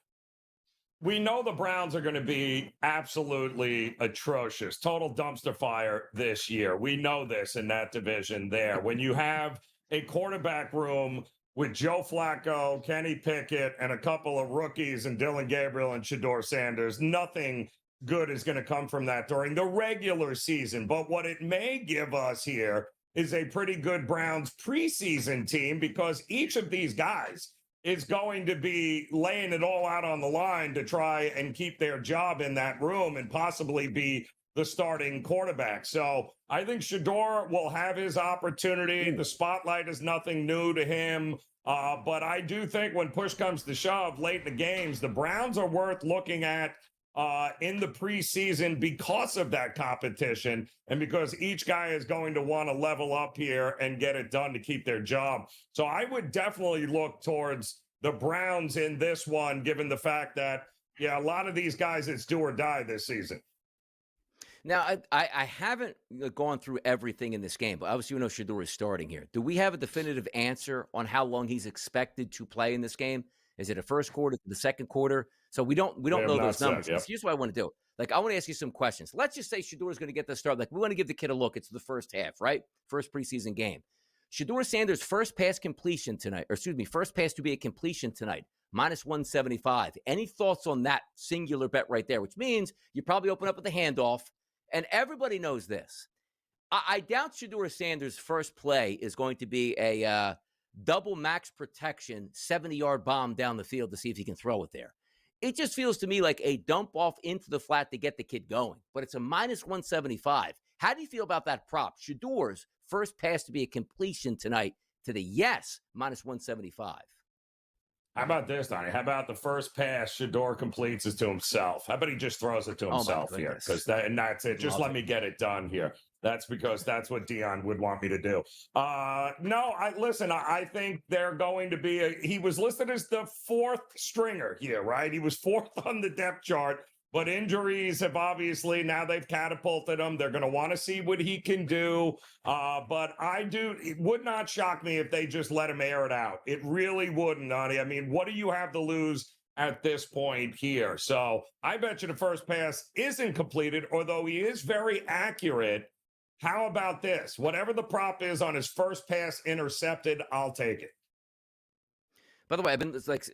we know the Browns are going to be absolutely atrocious, total dumpster fire this year. We know this in that division there. When you have a quarterback room with Joe Flacco, Kenny Pickett, and a couple of rookies and Dylan Gabriel and Shedeur Sanders, nothing good is going to come from that during the regular season. But what it may give us here is a pretty good Browns preseason team, because each of these guys is going to be laying it all out on the line to try and keep their job in that room and possibly be the starting quarterback. So I think Shedeur will have his opportunity. The spotlight is nothing new to him. But I do think when push comes to shove late in the games, the Browns are worth looking at in the preseason because of that competition and because each guy is going to want to level up here and get it done to keep their job. So I would definitely look towards the Browns in this one, given the fact that, a lot of these guys, it's do or die this season. Now, I haven't gone through everything in this game, but obviously we know Shedeur is starting here. Do we have a definitive answer on how long he's expected to play in this game? Is it a first quarter, the second quarter? So we don't know those numbers. Yep. Here's what I want to do. I want to ask you some questions. Let's just say Shedeur is going to get the start. We want to give the kid a look. It's the first half, right? First preseason game. Shedeur Sanders' first pass to be a completion tonight, -175. Any thoughts on that singular bet right there? Which means you probably open up with a handoff, and everybody knows this. I doubt Shedeur Sanders' first play is going to be a double max protection 70-yard bomb down the field to see if he can throw it there. It just feels to me like a dump off into the flat to get the kid going, but it's a minus 175. How do you feel about that prop? Shedeur's first pass to be a completion tonight to the yes, minus 175. How about this, Donnie? How about the first pass Shedeur completes is to himself? How about he just throws it to himself here? Because that's it. Just let me get it done here. That's because that's what Dion would want me to do. No, I think they're going to be he was listed as the fourth stringer here, right? He was fourth on the depth chart, but injuries have obviously, now they've catapulted him. They're going to want to see what he can do. But it would not shock me if they just let him air it out. It really wouldn't, Donnie. I mean, what do you have to lose at this point here? So I bet you the first pass isn't completed, although he is very accurate. How about this? Whatever the prop is on his first pass intercepted, I'll take it. By the way, it's like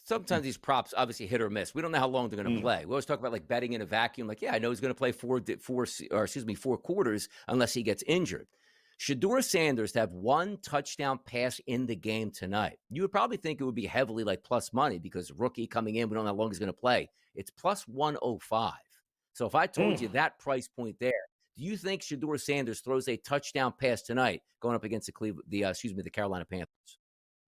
sometimes these props obviously hit or miss. We don't know how long they're going to play. We always talk about like betting in a vacuum. Like, yeah, I know he's going to play four quarters unless he gets injured. Shedeur Sanders to have one touchdown pass in the game tonight. You would probably think it would be heavily like plus money because rookie coming in, we don't know how long he's going to play. It's plus 105. So if I told you that price point there, do you think Shedeur Sanders throws a touchdown pass tonight going up against the Carolina Panthers?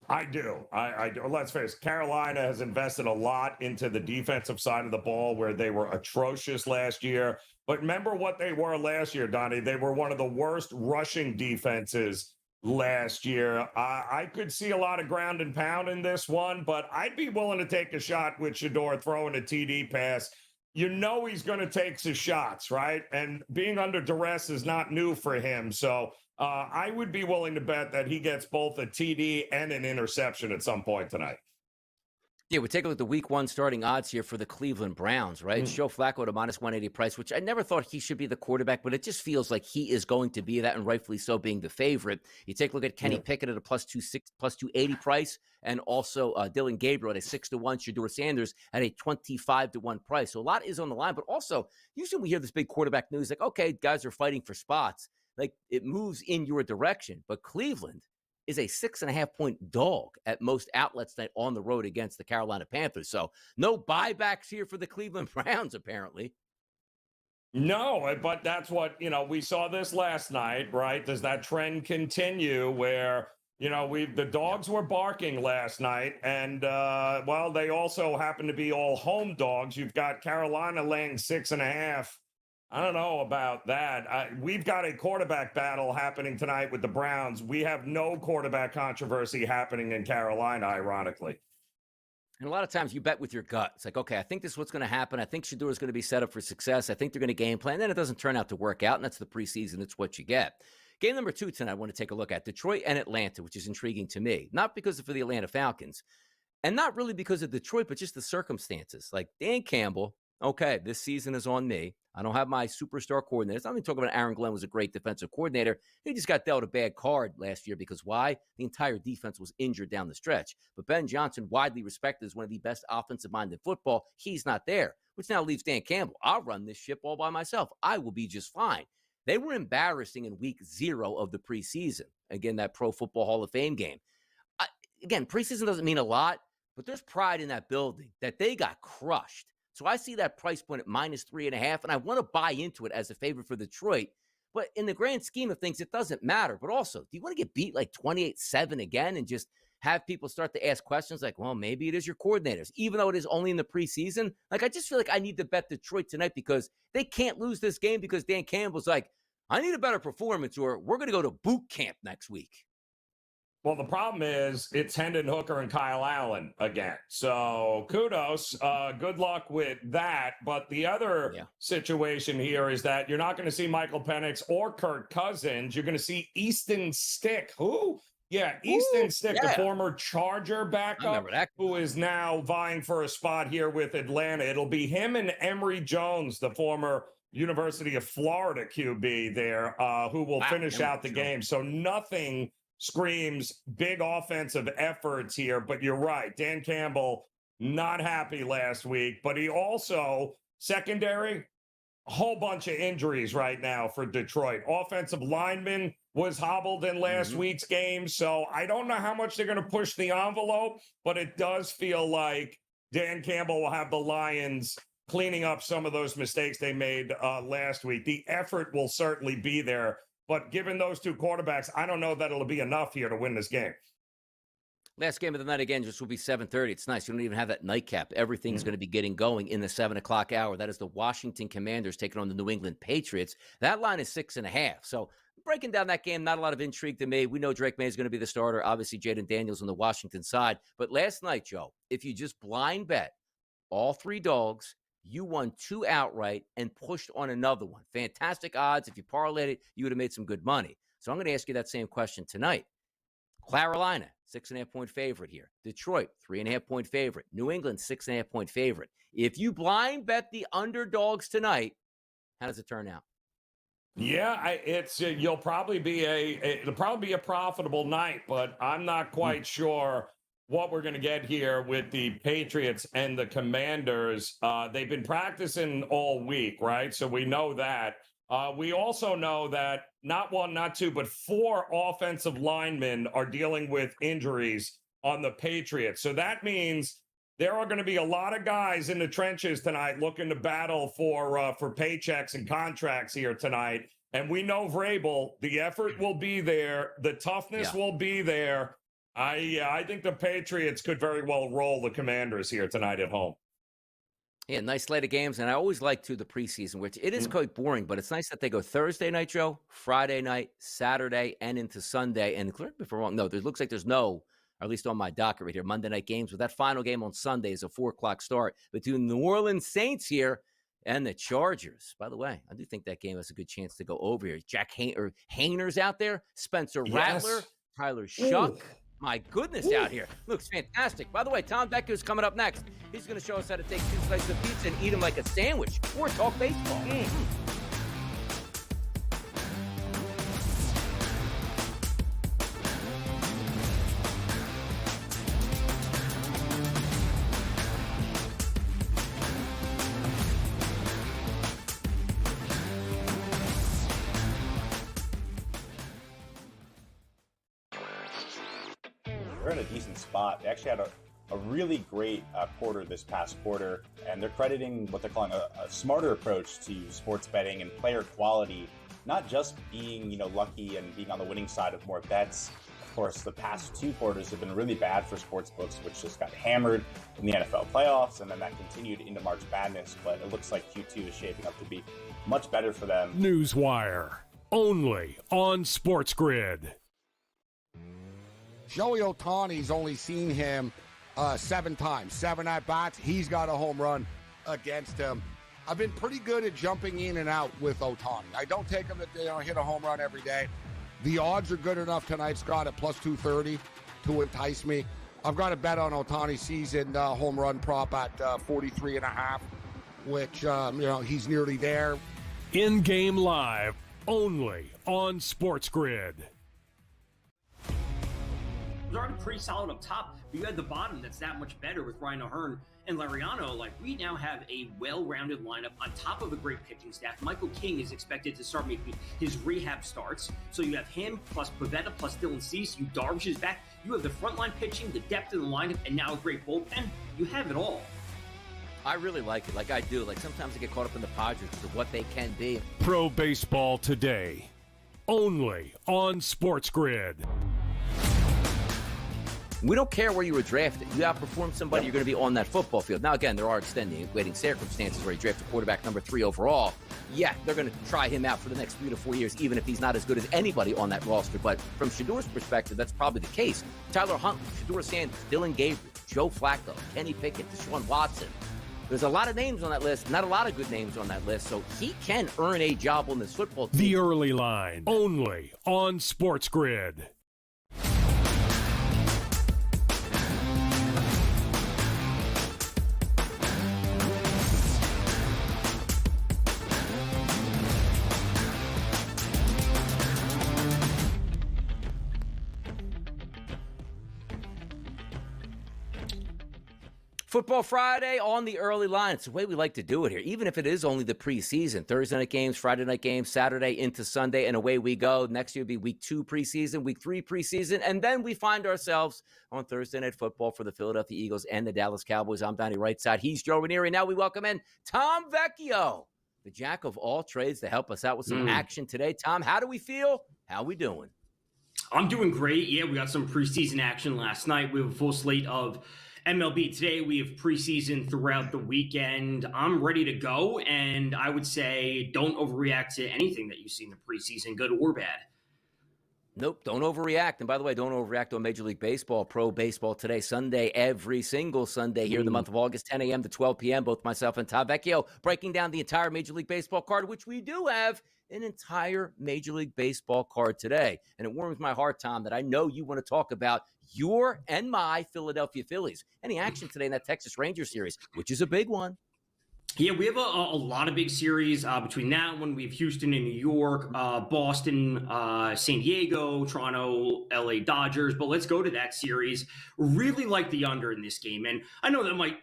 I do. I do. Let's face it, Carolina has invested a lot into the defensive side of the ball where they were atrocious last year. But remember what they were last year, Donnie. They were one of the worst rushing defenses last year. I could see a lot of ground and pound in this one, but I'd be willing to take a shot with Shedeur throwing a TD pass. You know he's going to take his shots, right? And being under duress is not new for him. So I would be willing to bet that he gets both a TD and an interception at some point tonight. Yeah, we take a look at the week one starting odds here for the Cleveland Browns, right? Joe Flacco at a minus 180 price, which I never thought he should be the quarterback, but it just feels like he is going to be that, and rightfully so, being the favorite. You take a look at Kenny Pickett at a plus 280 price, and also Dylan Gabriel at a 6-1, Shedeur Sanders at a 25-1 price. So a lot is on the line, but also usually we hear this big quarterback news like, okay, guys are fighting for spots. Like it moves in your direction, but Cleveland is a 6.5-point dog at most outlets tonight on the road against the Carolina Panthers. So no buybacks here for the Cleveland Browns, apparently. No, but that's what, we saw this last night, right? Does that trend continue where, the dogs were barking last night and, they also happen to be all home dogs. You've got Carolina laying 6.5. I don't know about that. We've got a quarterback battle happening tonight with the Browns. We have no quarterback controversy happening in Carolina, ironically. And a lot of times you bet with your gut. It's like, okay, I think this is what's going to happen. I think Shedeur is going to be set up for success. I think they're going to game plan. Then it doesn't turn out to work out, and that's the preseason. It's what you get. Game number 2 tonight I want to take a look at, Detroit and Atlanta, which is intriguing to me. Not because for the Atlanta Falcons, and not really because of Detroit, but just the circumstances. Like Dan Campbell, okay, this season is on me. I don't have my superstar coordinators. I'm not even talking about Aaron Glenn was a great defensive coordinator. He just got dealt a bad card last year because why? The entire defense was injured down the stretch. But Ben Johnson, widely respected as one of the best offensive minds in football, he's not there, which now leaves Dan Campbell. I'll run this ship all by myself. I will be just fine. They were embarrassing in week 0 of the preseason. Again, that Pro Football Hall of Fame game. Again, preseason doesn't mean a lot, but there's pride in that building that they got crushed. So I see that price point at minus 3.5, and I want to buy into it as a favorite for Detroit. But in the grand scheme of things, it doesn't matter. But also, do you want to get beat like 28-7 again and just have people start to ask questions like, well, maybe it is your coordinators, even though it is only in the preseason? Like, I just feel like I need to bet Detroit tonight because they can't lose this game because Dan Campbell's like, I need a better performance or we're going to go to boot camp next week. Well, the problem is it's Hendon Hooker and Kyle Allen again. So kudos. Good luck with that. But the other situation here is that you're not going to see Michael Penix or Kirk Cousins. You're going to see Easton Stick. Who? Yeah, Easton Stick, the former Charger backup, who is now vying for a spot here with Atlanta. It'll be him and Emory Jones, the former University of Florida QB there, who will finish out the game. So nothing screams big offensive efforts here, but you're right. Dan Campbell, not happy last week, but he also, secondary, whole bunch of injuries right now for Detroit. Offensive lineman was hobbled in last week's game, so I don't know how much they're going to push the envelope, but it does feel like Dan Campbell will have the Lions cleaning up some of those mistakes they made last week. The effort will certainly be there, but given those two quarterbacks, I don't know that it'll be enough here to win this game. Last game of the night, again, just will be 7:30. It's nice. You don't even have that nightcap. Everything's going to be getting going in the 7 o'clock hour. That is the Washington Commanders taking on the New England Patriots. That line is 6.5. So breaking down that game, not a lot of intrigue to me. We know Drake May is going to be the starter. Obviously, Jaden Daniels on the Washington side. But last night, Joe, if you just blind bet all 3 dogs, you won 2 outright and pushed on another one. Fantastic odds. If you parlayed it, you would have made some good money. So I'm going to ask you that same question tonight. Carolina, 6.5-point favorite here. Detroit, 3.5-point favorite. New England, 6.5-point favorite. If you blind bet the underdogs tonight, how does it turn out? Yeah, it'll probably be a profitable night, but I'm not quite sure what we're going to get here with the Patriots and the Commanders. They've been practicing all week, right? So we know that. We also know that not 1, not 2, but 4 offensive linemen are dealing with injuries on the Patriots. So that means there are going to be a lot of guys in the trenches tonight looking to battle for paychecks and contracts here tonight. And we know Vrabel, the effort will be there. The toughness will be there. I think the Patriots could very well roll the Commanders here tonight at home. Yeah, nice slate of games. And I always like, too, the preseason, which it is quite boring, but it's nice that they go Thursday night, Joe, Friday night, Saturday, and into Sunday. And correct me if I'm wrong, no, it looks like there's no, or at least on my docket right here, Monday night games. But that final game on Sunday is a 4 o'clock start between the New Orleans Saints here and the Chargers. By the way, I do think that game has a good chance to go over here. Jack Hayner's out there, Spencer Rattler, Tyler Shuck. My goodness, out here. Looks fantastic. By the way, Tom Becker is coming up next. He's going to show us how to take 2 slices of pizza and eat them like a sandwich or talk baseball. They're in a decent spot. They actually had a really great quarter this past quarter, and they're crediting what they're calling a smarter approach to sports betting and player quality, not just being lucky and being on the winning side of more bets. Of course, the past 2 quarters have been really bad for sports books, which just got hammered in the NFL playoffs, and then that continued into March Madness. But it looks like Q2 is shaping up to be much better for them. Newswire, only on SportsGrid. Joey Ohtani's only seen him 7 times, 7 at-bats. He's got a home run against him. I've been pretty good at jumping in and out with Ohtani. I don't take him to hit a home run every day. The odds are good enough tonight, Scott, at plus 230 to entice me. I've got a bet on Ohtani's season home run prop at 43.5, which, he's nearly there. In-game live, only on SportsGrid. It was already pretty solid up top, but you had the bottom that's that much better with Ryan O'Hearn and Lariano. Like, we now have a well-rounded lineup on top of a great pitching staff. Michael King is expected to start making his rehab starts. So you have him plus Pivetta plus Dylan Cease. You Darvish is back. You have the frontline pitching, the depth in the lineup, and now a great bullpen. You have it all. I really like it. Like I do. Like sometimes I get caught up in the Padres of what they can be. Pro Baseball Today, only on SportsGrid. We don't care where you were drafted. You outperform somebody, you're going to be on that football field. Now, again, there are extenuating circumstances where you draft a quarterback number 3 overall. Yeah, they're going to try him out for the next 3 to 4 years, even if he's not as good as anybody on that roster. But from Shadur's perspective, that's probably the case. Tyler Huntley, Shadur Sanders, Dylan Gabriel, Joe Flacco, Kenny Pickett, Deshaun Watson. There's a lot of names on that list, not a lot of good names on that list, so he can earn a job on this football team. The early line, only on SportsGrid. Football Friday on the early line. It's the way we like to do it here, even if it is only the preseason. Thursday night games, Friday night games, Saturday into Sunday, and away we go. Next year will be week 2 preseason, week 3 preseason, and then we find ourselves on Thursday Night Football for the Philadelphia Eagles and the Dallas Cowboys. I'm Donnie Rightside. He's Joe Ranieri. Now we welcome in Tom Vecchio, the jack of all trades, to help us out with some action today. Tom, how do we feel? How we doing? I'm doing great. Yeah, we got some preseason action last night. We have a full slate of MLB today. We have preseason throughout the weekend. I'm ready to go, and I would say don't overreact to anything that you see in the preseason, good or bad. Nope, don't overreact. And by the way, don't overreact on Major League Baseball, Pro Baseball today, Sunday, every single Sunday here in the month of August, 10 a.m. to 12 p.m. Both myself and Tom Vecchio breaking down the entire Major League Baseball card, which we do have an entire Major League Baseball card today. And it warms my heart, Tom, that I know you want to talk about your and my Philadelphia Phillies. Any action today in that Texas Rangers series, which is a big one. Yeah, we have a lot of big series between that one. We have Houston and New York, Boston, San Diego, Toronto, LA Dodgers. But let's go to that series. Really like the under in this game. And I know that might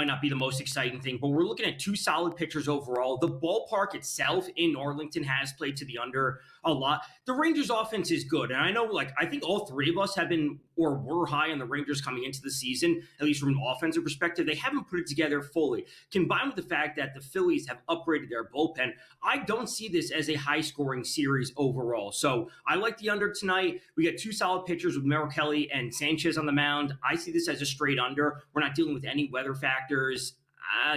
not be the most exciting thing, but we're looking at 2 solid pitchers overall. The ballpark itself in Arlington has played to the under a lot. The Rangers offense is good. And I know, I think all 3 of us have been or were high on the Rangers coming into the season, at least from an offensive perspective. They haven't put it together fully. Combined with the fact that the Phillies have upgraded their bullpen, I don't see this as a high-scoring series overall. So I like the under tonight. We got 2 solid pitchers with Merrill Kelly and Sanchez on the mound. I see this as a straight under. We're not dealing with any weather factors.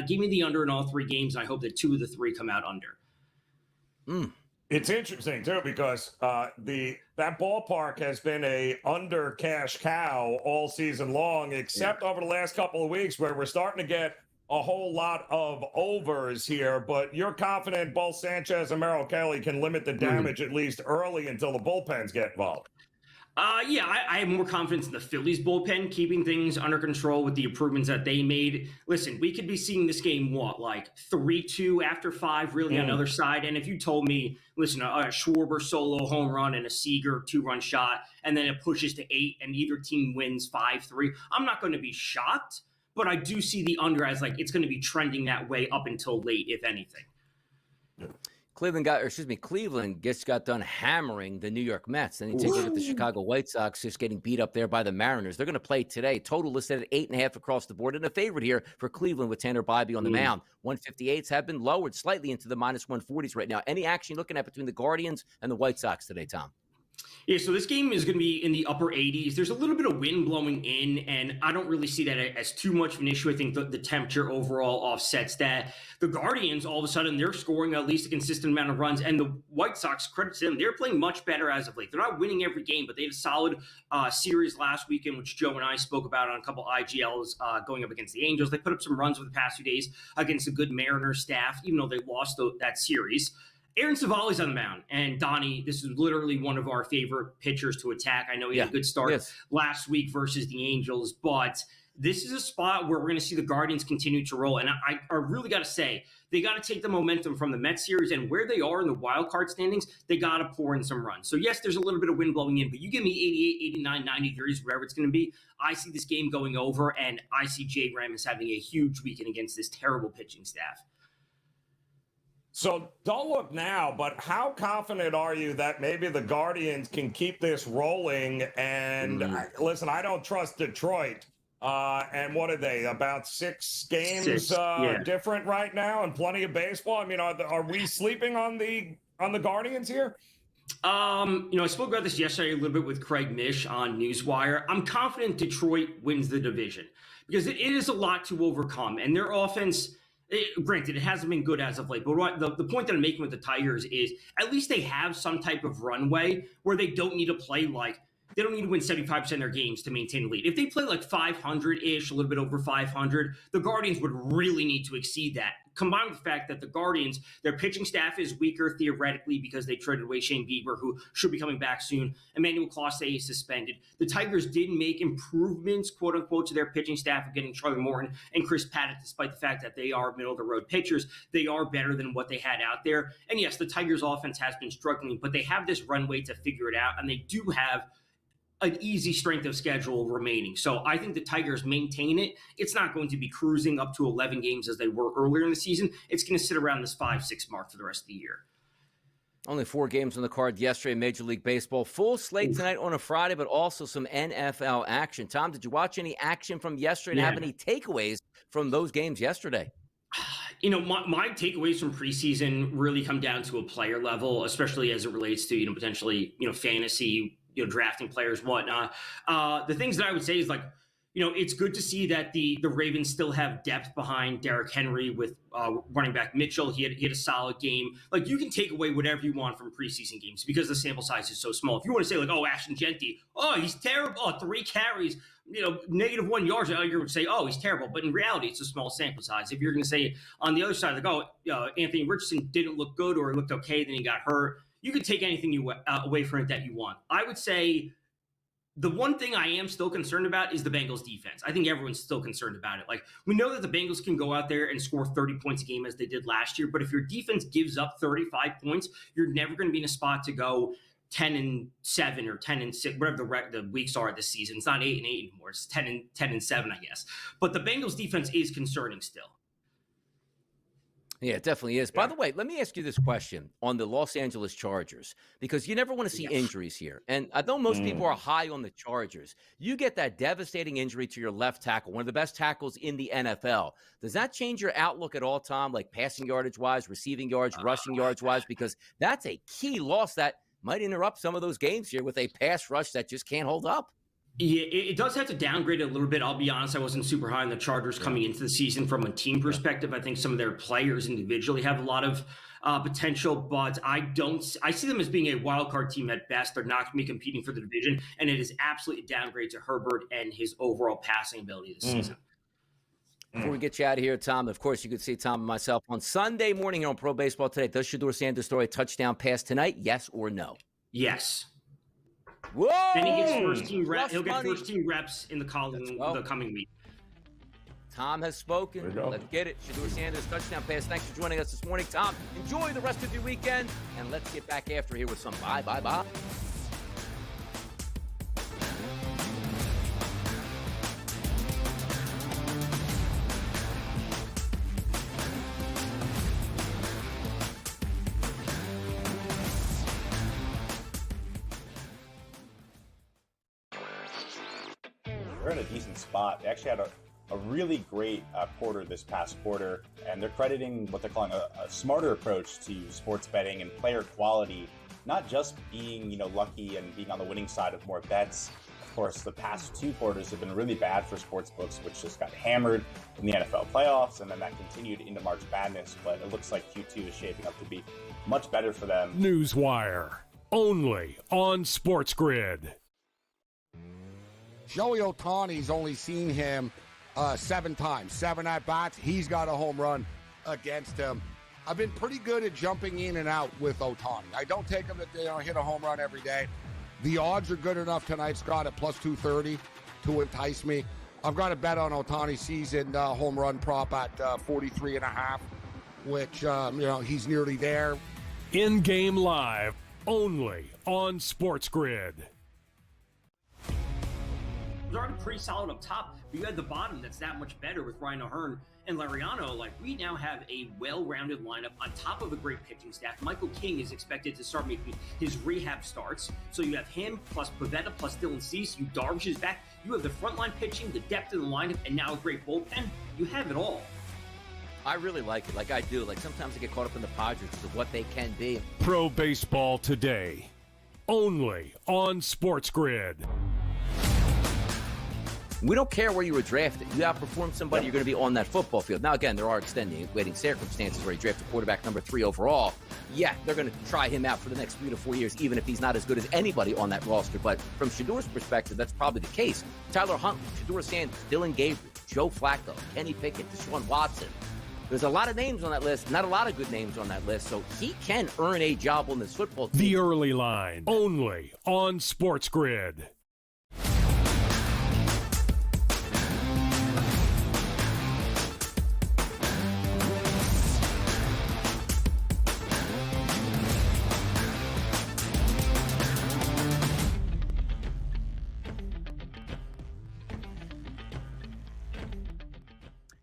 Give me the under in all 3 games, and I hope that 2 of the 3 come out under. It's interesting too because that ballpark has been a under cash cow all season long, except over the last couple of weeks where we're starting to get a whole lot of overs here. But you're confident both Sanchez and Merrill Kelly can limit the damage at least early until the bullpens get involved. Yeah, I have more confidence in the Phillies bullpen keeping things under control with the improvements that they made. Listen, we could be seeing this game, 3-2 after 5, really on the other side. And if you told me, listen, a Schwarber solo home run and a Seager 2-run shot, and then it pushes to 8 and either team wins 5-3, I'm not going to be shocked, but I do see the under as it's going to be trending that way up until late, if anything. Cleveland just got done hammering the New York Mets. Then you take a look at the Chicago White Sox just getting beat up there by the Mariners. They're going to play today. Total listed at 8.5 across the board. And a favorite here for Cleveland with Tanner Bybee on the mound. 158s have been lowered slightly into the minus 140s right now. Any action looking at between the Guardians and the White Sox today, Tom? Yeah, so this game is going to be in the upper 80s. There's a little bit of wind blowing in, and I don't really see that as too much of an issue. I think the temperature overall offsets that. The Guardians, all of a sudden, they're scoring at least a consistent amount of runs, and the White Sox, credit to them, they're playing much better as of late. They're not winning every game, but they had a solid series last weekend, which Joe and I spoke about on a couple IGLs going up against the Angels. They put up some runs over the past few days against a good Mariners staff, even though they lost that series. Aaron Savali's on the mound, and Donnie, this is literally one of our favorite pitchers to attack. I know he had a good start last week versus the Angels, but this is a spot where we're going to see the Guardians continue to roll. And I really got to say, they got to take the momentum from the Mets series and where they are in the wild card standings, they got to pour in some runs. So yes, there's a little bit of wind blowing in, but you give me 88, 89, 90 degrees, whatever it's going to be, I see this game going over, and I see J. Ram is having a huge weekend against this terrible pitching staff. So don't look now, but how confident are you that maybe the Guardians can keep this rolling? And listen, I don't trust Detroit. And what are they, about 6 games different right now and plenty of baseball? I mean, are we sleeping on the Guardians here? I spoke about this yesterday a little bit with Craig Mish on Newswire. I'm confident Detroit wins the division because it is a lot to overcome, and their offense, granted, it hasn't been good as of late, but the point that I'm making with the Tigers is at least they have some type of runway where they don't need to play they don't need to win 75% of their games to maintain a lead. If they play 500-ish, a little bit over 500, the Guardians would really need to exceed that. Combined with the fact that the Guardians, their pitching staff is weaker theoretically because they traded away Shane Bieber, who should be coming back soon. Emmanuel Clase is suspended. The Tigers did make improvements, quote unquote, to their pitching staff of getting Charlie Morton and Chris Paddock, despite the fact that they are middle-of-the-road pitchers. They are better than what they had out there. And yes, the Tigers' offense has been struggling, but they have this runway to figure it out, and they do have an easy strength of schedule remaining. So I think the Tigers maintain it. It's not going to be cruising up to 11 games as they were earlier in the season. It's going to sit around this 5-6 mark for the rest of the year. Only 4 games on the card yesterday in Major League Baseball. Full slate tonight on a Friday, but also some NFL action. Tom, did you watch any action from yesterday and have any takeaways from those games yesterday? You know, my takeaways from preseason really come down to a player level, especially as it relates to, potentially, fantasy, drafting players, whatnot. The things that I would say is like, it's good to see that the Ravens still have depth behind Derrick Henry with running back Mitchell. He had a solid game. Like, you can take away whatever you want from preseason games because the sample size is so small. If you want to say like, oh, Ashton Genty, oh, he's terrible. Oh, 3 carries, -1 yards. You're going to say, oh, he's terrible. But in reality, it's a small sample size. If you're going to say on the other side, like, oh, Anthony Richardson didn't look good or looked okay, then he got hurt. You can take anything away from it that you want. I would say the one thing I am still concerned about is the Bengals defense. I think everyone's still concerned about it. Like, we know that the Bengals can go out there and score 30 points a game as they did last year, but if your defense gives up 35 points, you're never going to be in a spot to go 10-7 or 10-6, whatever the weeks are this season. It's not 8-8 anymore. It's 10-7, I guess. But the Bengals defense is concerning still. Yeah, it definitely is. By the way, let me ask you this question on the Los Angeles Chargers, because you never want to see injuries here. And I know most people are high on the Chargers. You get that devastating injury to your left tackle, one of the best tackles in the NFL. Does that change your outlook at all, Tom, like passing yardage-wise, receiving yards, rushing yards-wise? Because that's a key loss that might interrupt some of those games here with a pass rush that just can't hold up. Yeah, it does have to downgrade a little bit. I'll be honest, I wasn't super high on the Chargers coming into the season from a team perspective. I think some of their players individually have a lot of potential, but I see them as being a wild card team at best. They're not going to be competing for the division, and it is absolutely a downgrade to Herbert and his overall passing ability this season. Before we get you out of here, Tom, of course, you could see Tom and myself on Sunday morning here on Pro Baseball Today. Does Shedeur Sanders throw a touchdown pass tonight? Yes or no? Yes. Whoa! Then he gets first team reps. He'll get first team reps in the coming week. Tom has spoken. Let's get it. Shedeur Sanders touchdown pass. Thanks for joining us this morning, Tom. Enjoy the rest of your weekend, and let's get back after here with some bye. We're in a decent spot. They actually had a really great quarter this past quarter, and they're crediting what they're calling a smarter approach to sports betting and player quality, not just being lucky and being on the winning side of more bets. Of course, the past 2 quarters have been really bad for sports books, which just got hammered in the NFL playoffs, and then that continued into March Madness. But it looks like Q2 is shaping up to be much better for them. Newswire, only on SportsGrid. Joey Ohtani's only seen him 7 times, 7 at-bats. He's got a home run against him. I've been pretty good at jumping in and out with Ohtani. I don't take him to hit a home run every day. The odds are good enough tonight, Scott, at plus 230 to entice me. I've got a bet on Ohtani's season home run prop at 43.5, which, he's nearly there. In-game live, only on SportsGrid. They're already pretty solid up top, but you had the bottom that's that much better with Ryan O'Hearn and Lariano. Like, we now have a well-rounded lineup on top of a great pitching staff. Michael King is expected to start making his rehab starts. So you have him plus Pivetta plus Dylan Cease. Darvish is back. You have the frontline pitching, the depth in the lineup, and now a great bullpen. You have it all. I really like it. Like I do. Like, sometimes I get caught up in the Padres of what they can be. Pro Baseball Today, only on SportsGrid. We don't care where you were drafted. You outperform somebody, you're going to be on that football field. Now, again, there are extenuating circumstances where you draft a quarterback number 3 overall. Yeah, they're going to try him out for the next 3 to 4 years, even if he's not as good as anybody on that roster. But from Shedeur's perspective, that's probably the case. Tyler Huntley, Shedeur Sanders, Dylan Gabriel, Joe Flacco, Kenny Pickett, Deshaun Watson. There's a lot of names on that list, not a lot of good names on that list, so he can earn a job on this football team. The Early Line, only on SportsGrid.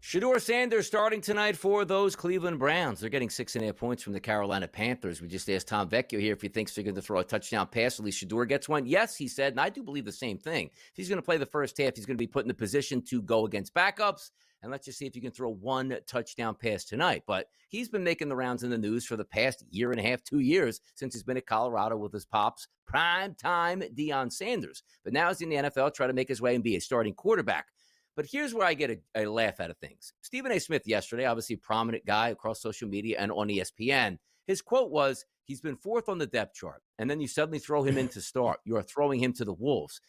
Shedeur Sanders starting tonight for those Cleveland Browns. They're getting 6.5 points from the Carolina Panthers. We just asked Tom Vecchio here if he thinks they're going to throw a touchdown pass. At least Shedeur gets one. Yes, he said, and I do believe the same thing. If he's going to play the first half, he's going to be put in the position to go against backups. And let's just see if you can throw one touchdown pass tonight. But he's been making the rounds in the news for the past year and a half, 2 years, since he's been at Colorado with his pops, prime-time Deion Sanders. But now he's in the NFL, trying to make his way and be a starting quarterback. But here's where I get a laugh out of things. Stephen A. Smith yesterday, obviously a prominent guy across social media and on ESPN, his quote was, he's been fourth on the depth chart, and then you suddenly throw him in to start. You're throwing him to the Wolves.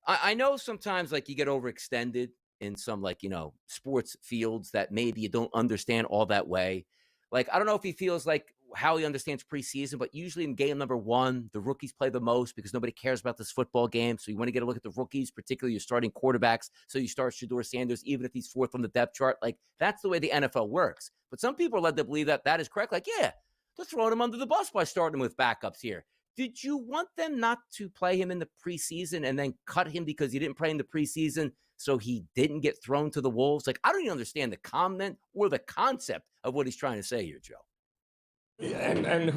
I know sometimes, like, you get overextended in some, like, sports fields that maybe you don't understand all that way. Like, I don't know if he feels like how he understands preseason, but usually in game number 1, the rookies play the most because nobody cares about this football game. So you want to get a look at the rookies, particularly your starting quarterbacks. So you start Shedeur Sanders, even if he's fourth on the depth chart. Like, that's the way the NFL works. But some people are led to believe that that is correct. Like, yeah, they're throwing him under the bus by starting him with backups here. Did you want them not to play him in the preseason and then cut him because he didn't play in the preseason so he didn't get thrown to the Wolves? Like, I don't even understand the comment or the concept of what he's trying to say here, Joe. And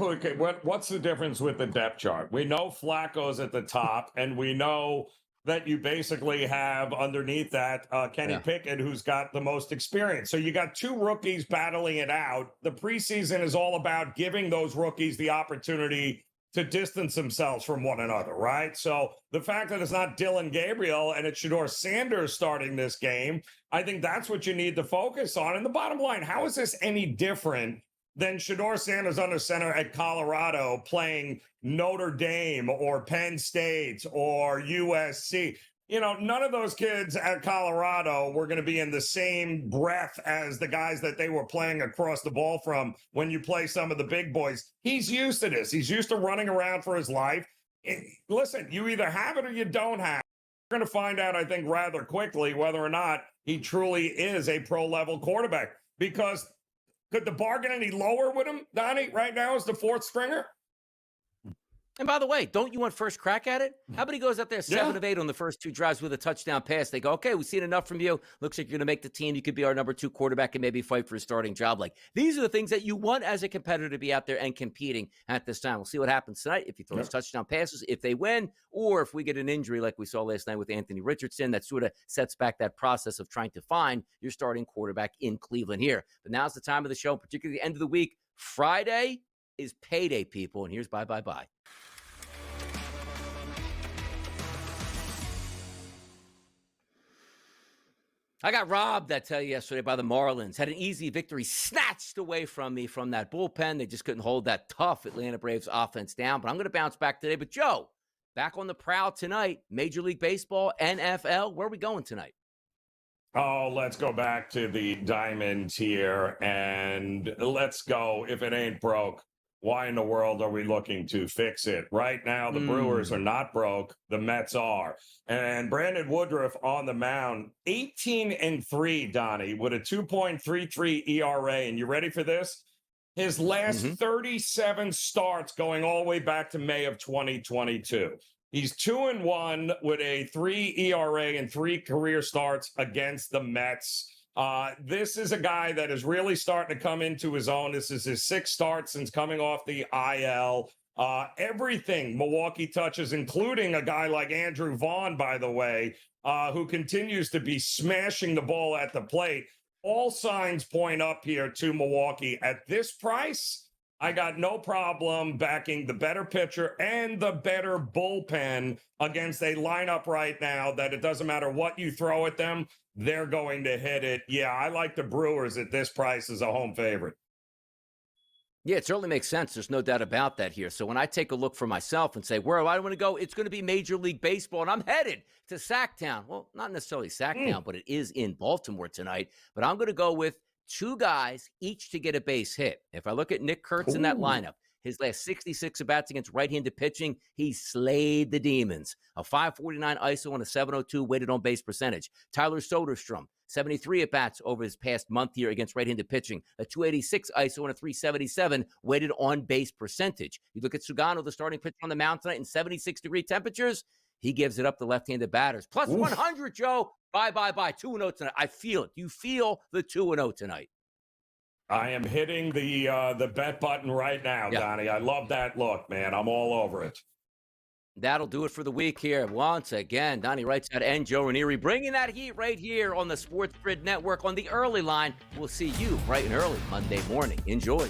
what's the difference with the depth chart? We know Flacco's at the top, and we know that you basically have underneath that Kenny Pickett, who's got the most experience. So you got 2 rookies battling it out. The preseason is all about giving those rookies the opportunity to distance themselves from one another, right? So the fact that it's not Dylan Gabriel and it's Shedeur Sanders starting this game, I think that's what you need to focus on. And the bottom line, how is this any different than Shedeur Sanders under center at Colorado playing Notre Dame or Penn State or USC? None of those kids at Colorado were going to be in the same breath as the guys that they were playing across the ball from when you play some of the big boys. He's used to this. He's used to running around for his life. Listen, you either have it or you don't have it. We're going to find out, I think, rather quickly whether or not he truly is a pro-level quarterback. Because could the bar get any lower with him, Donnie, right now as the fourth stringer? And by the way, don't you want first crack at it? How about he goes out there 7 of 8 on the first 2 drives with a touchdown pass? They go, okay, we've seen enough from you. Looks like you're going to make the team. You could be our number 2 quarterback and maybe fight for a starting job. Like, these are the things that you want as a competitor to be out there and competing at this time. We'll see what happens tonight if he throws touchdown passes, if they win, or if we get an injury like we saw last night with Anthony Richardson. That sort of sets back that process of trying to find your starting quarterback in Cleveland here. But now's the time of the show, particularly the end of the week. Friday is payday, people, and here's bye. I got robbed, I tell you, yesterday by the Marlins. Had an easy victory snatched away from me from that bullpen. They just couldn't hold that tough Atlanta Braves offense down. But I'm going to bounce back today. But, Joe, back on the prowl tonight. Major League Baseball, NFL. Where are we going tonight? Oh, let's go back to the diamond here. And let's go. If it ain't broke, why in the world are we looking to fix it? Right now, the Brewers are not broke. The Mets are. And Brandon Woodruff on the mound, 18-3, Donnie, with a 2.33 ERA. And you ready for this? His last 37 starts going all the way back to May of 2022. He's 2-1 with a 3 ERA and 3 career starts against the Mets. This is a guy that is really starting to come into his own. This is his 6th start since coming off the IL. Everything Milwaukee touches, including a guy like Andrew Vaughn, by the way, who continues to be smashing the ball at the plate. All signs point up here to Milwaukee. At this price, I got no problem backing the better pitcher and the better bullpen against a lineup right now that it doesn't matter what you throw at them, they're going to hit it. Yeah, I like the Brewers at this price as a home favorite. Yeah, it certainly makes sense. There's no doubt about that here. So when I take a look for myself and say, where do I want to go? It's going to be Major League Baseball, and I'm headed to Sacktown. Well, not necessarily Sacktown, but it is in Baltimore tonight. But I'm going to go with 2 guys, each to get a base hit. If I look at Nick Kurtz in that lineup, his last 66 at-bats against right-handed pitching, he slayed the Demons. A 549 ISO and a 702 weighted on-base percentage. Tyler Soderstrom, 73 at-bats over his past month here against right-handed pitching. A 286 ISO and a 377 weighted on-base percentage. You look at Sugano, the starting pitcher on the mound tonight, in 76-degree temperatures. he gives it up to left-handed batters. Plus Oof. 100, Joe. Bye. 2-0 tonight. I feel it. You feel the 2-0 tonight. I am hitting the bet button right now, Donnie. I love that look, man. I'm all over it. That'll do it for the week here. Once again, Donnie Wrightside and Joe Ranieri bringing that heat right here on the SportsGrid Network on the early line. We'll see you bright and early Monday morning. Enjoy.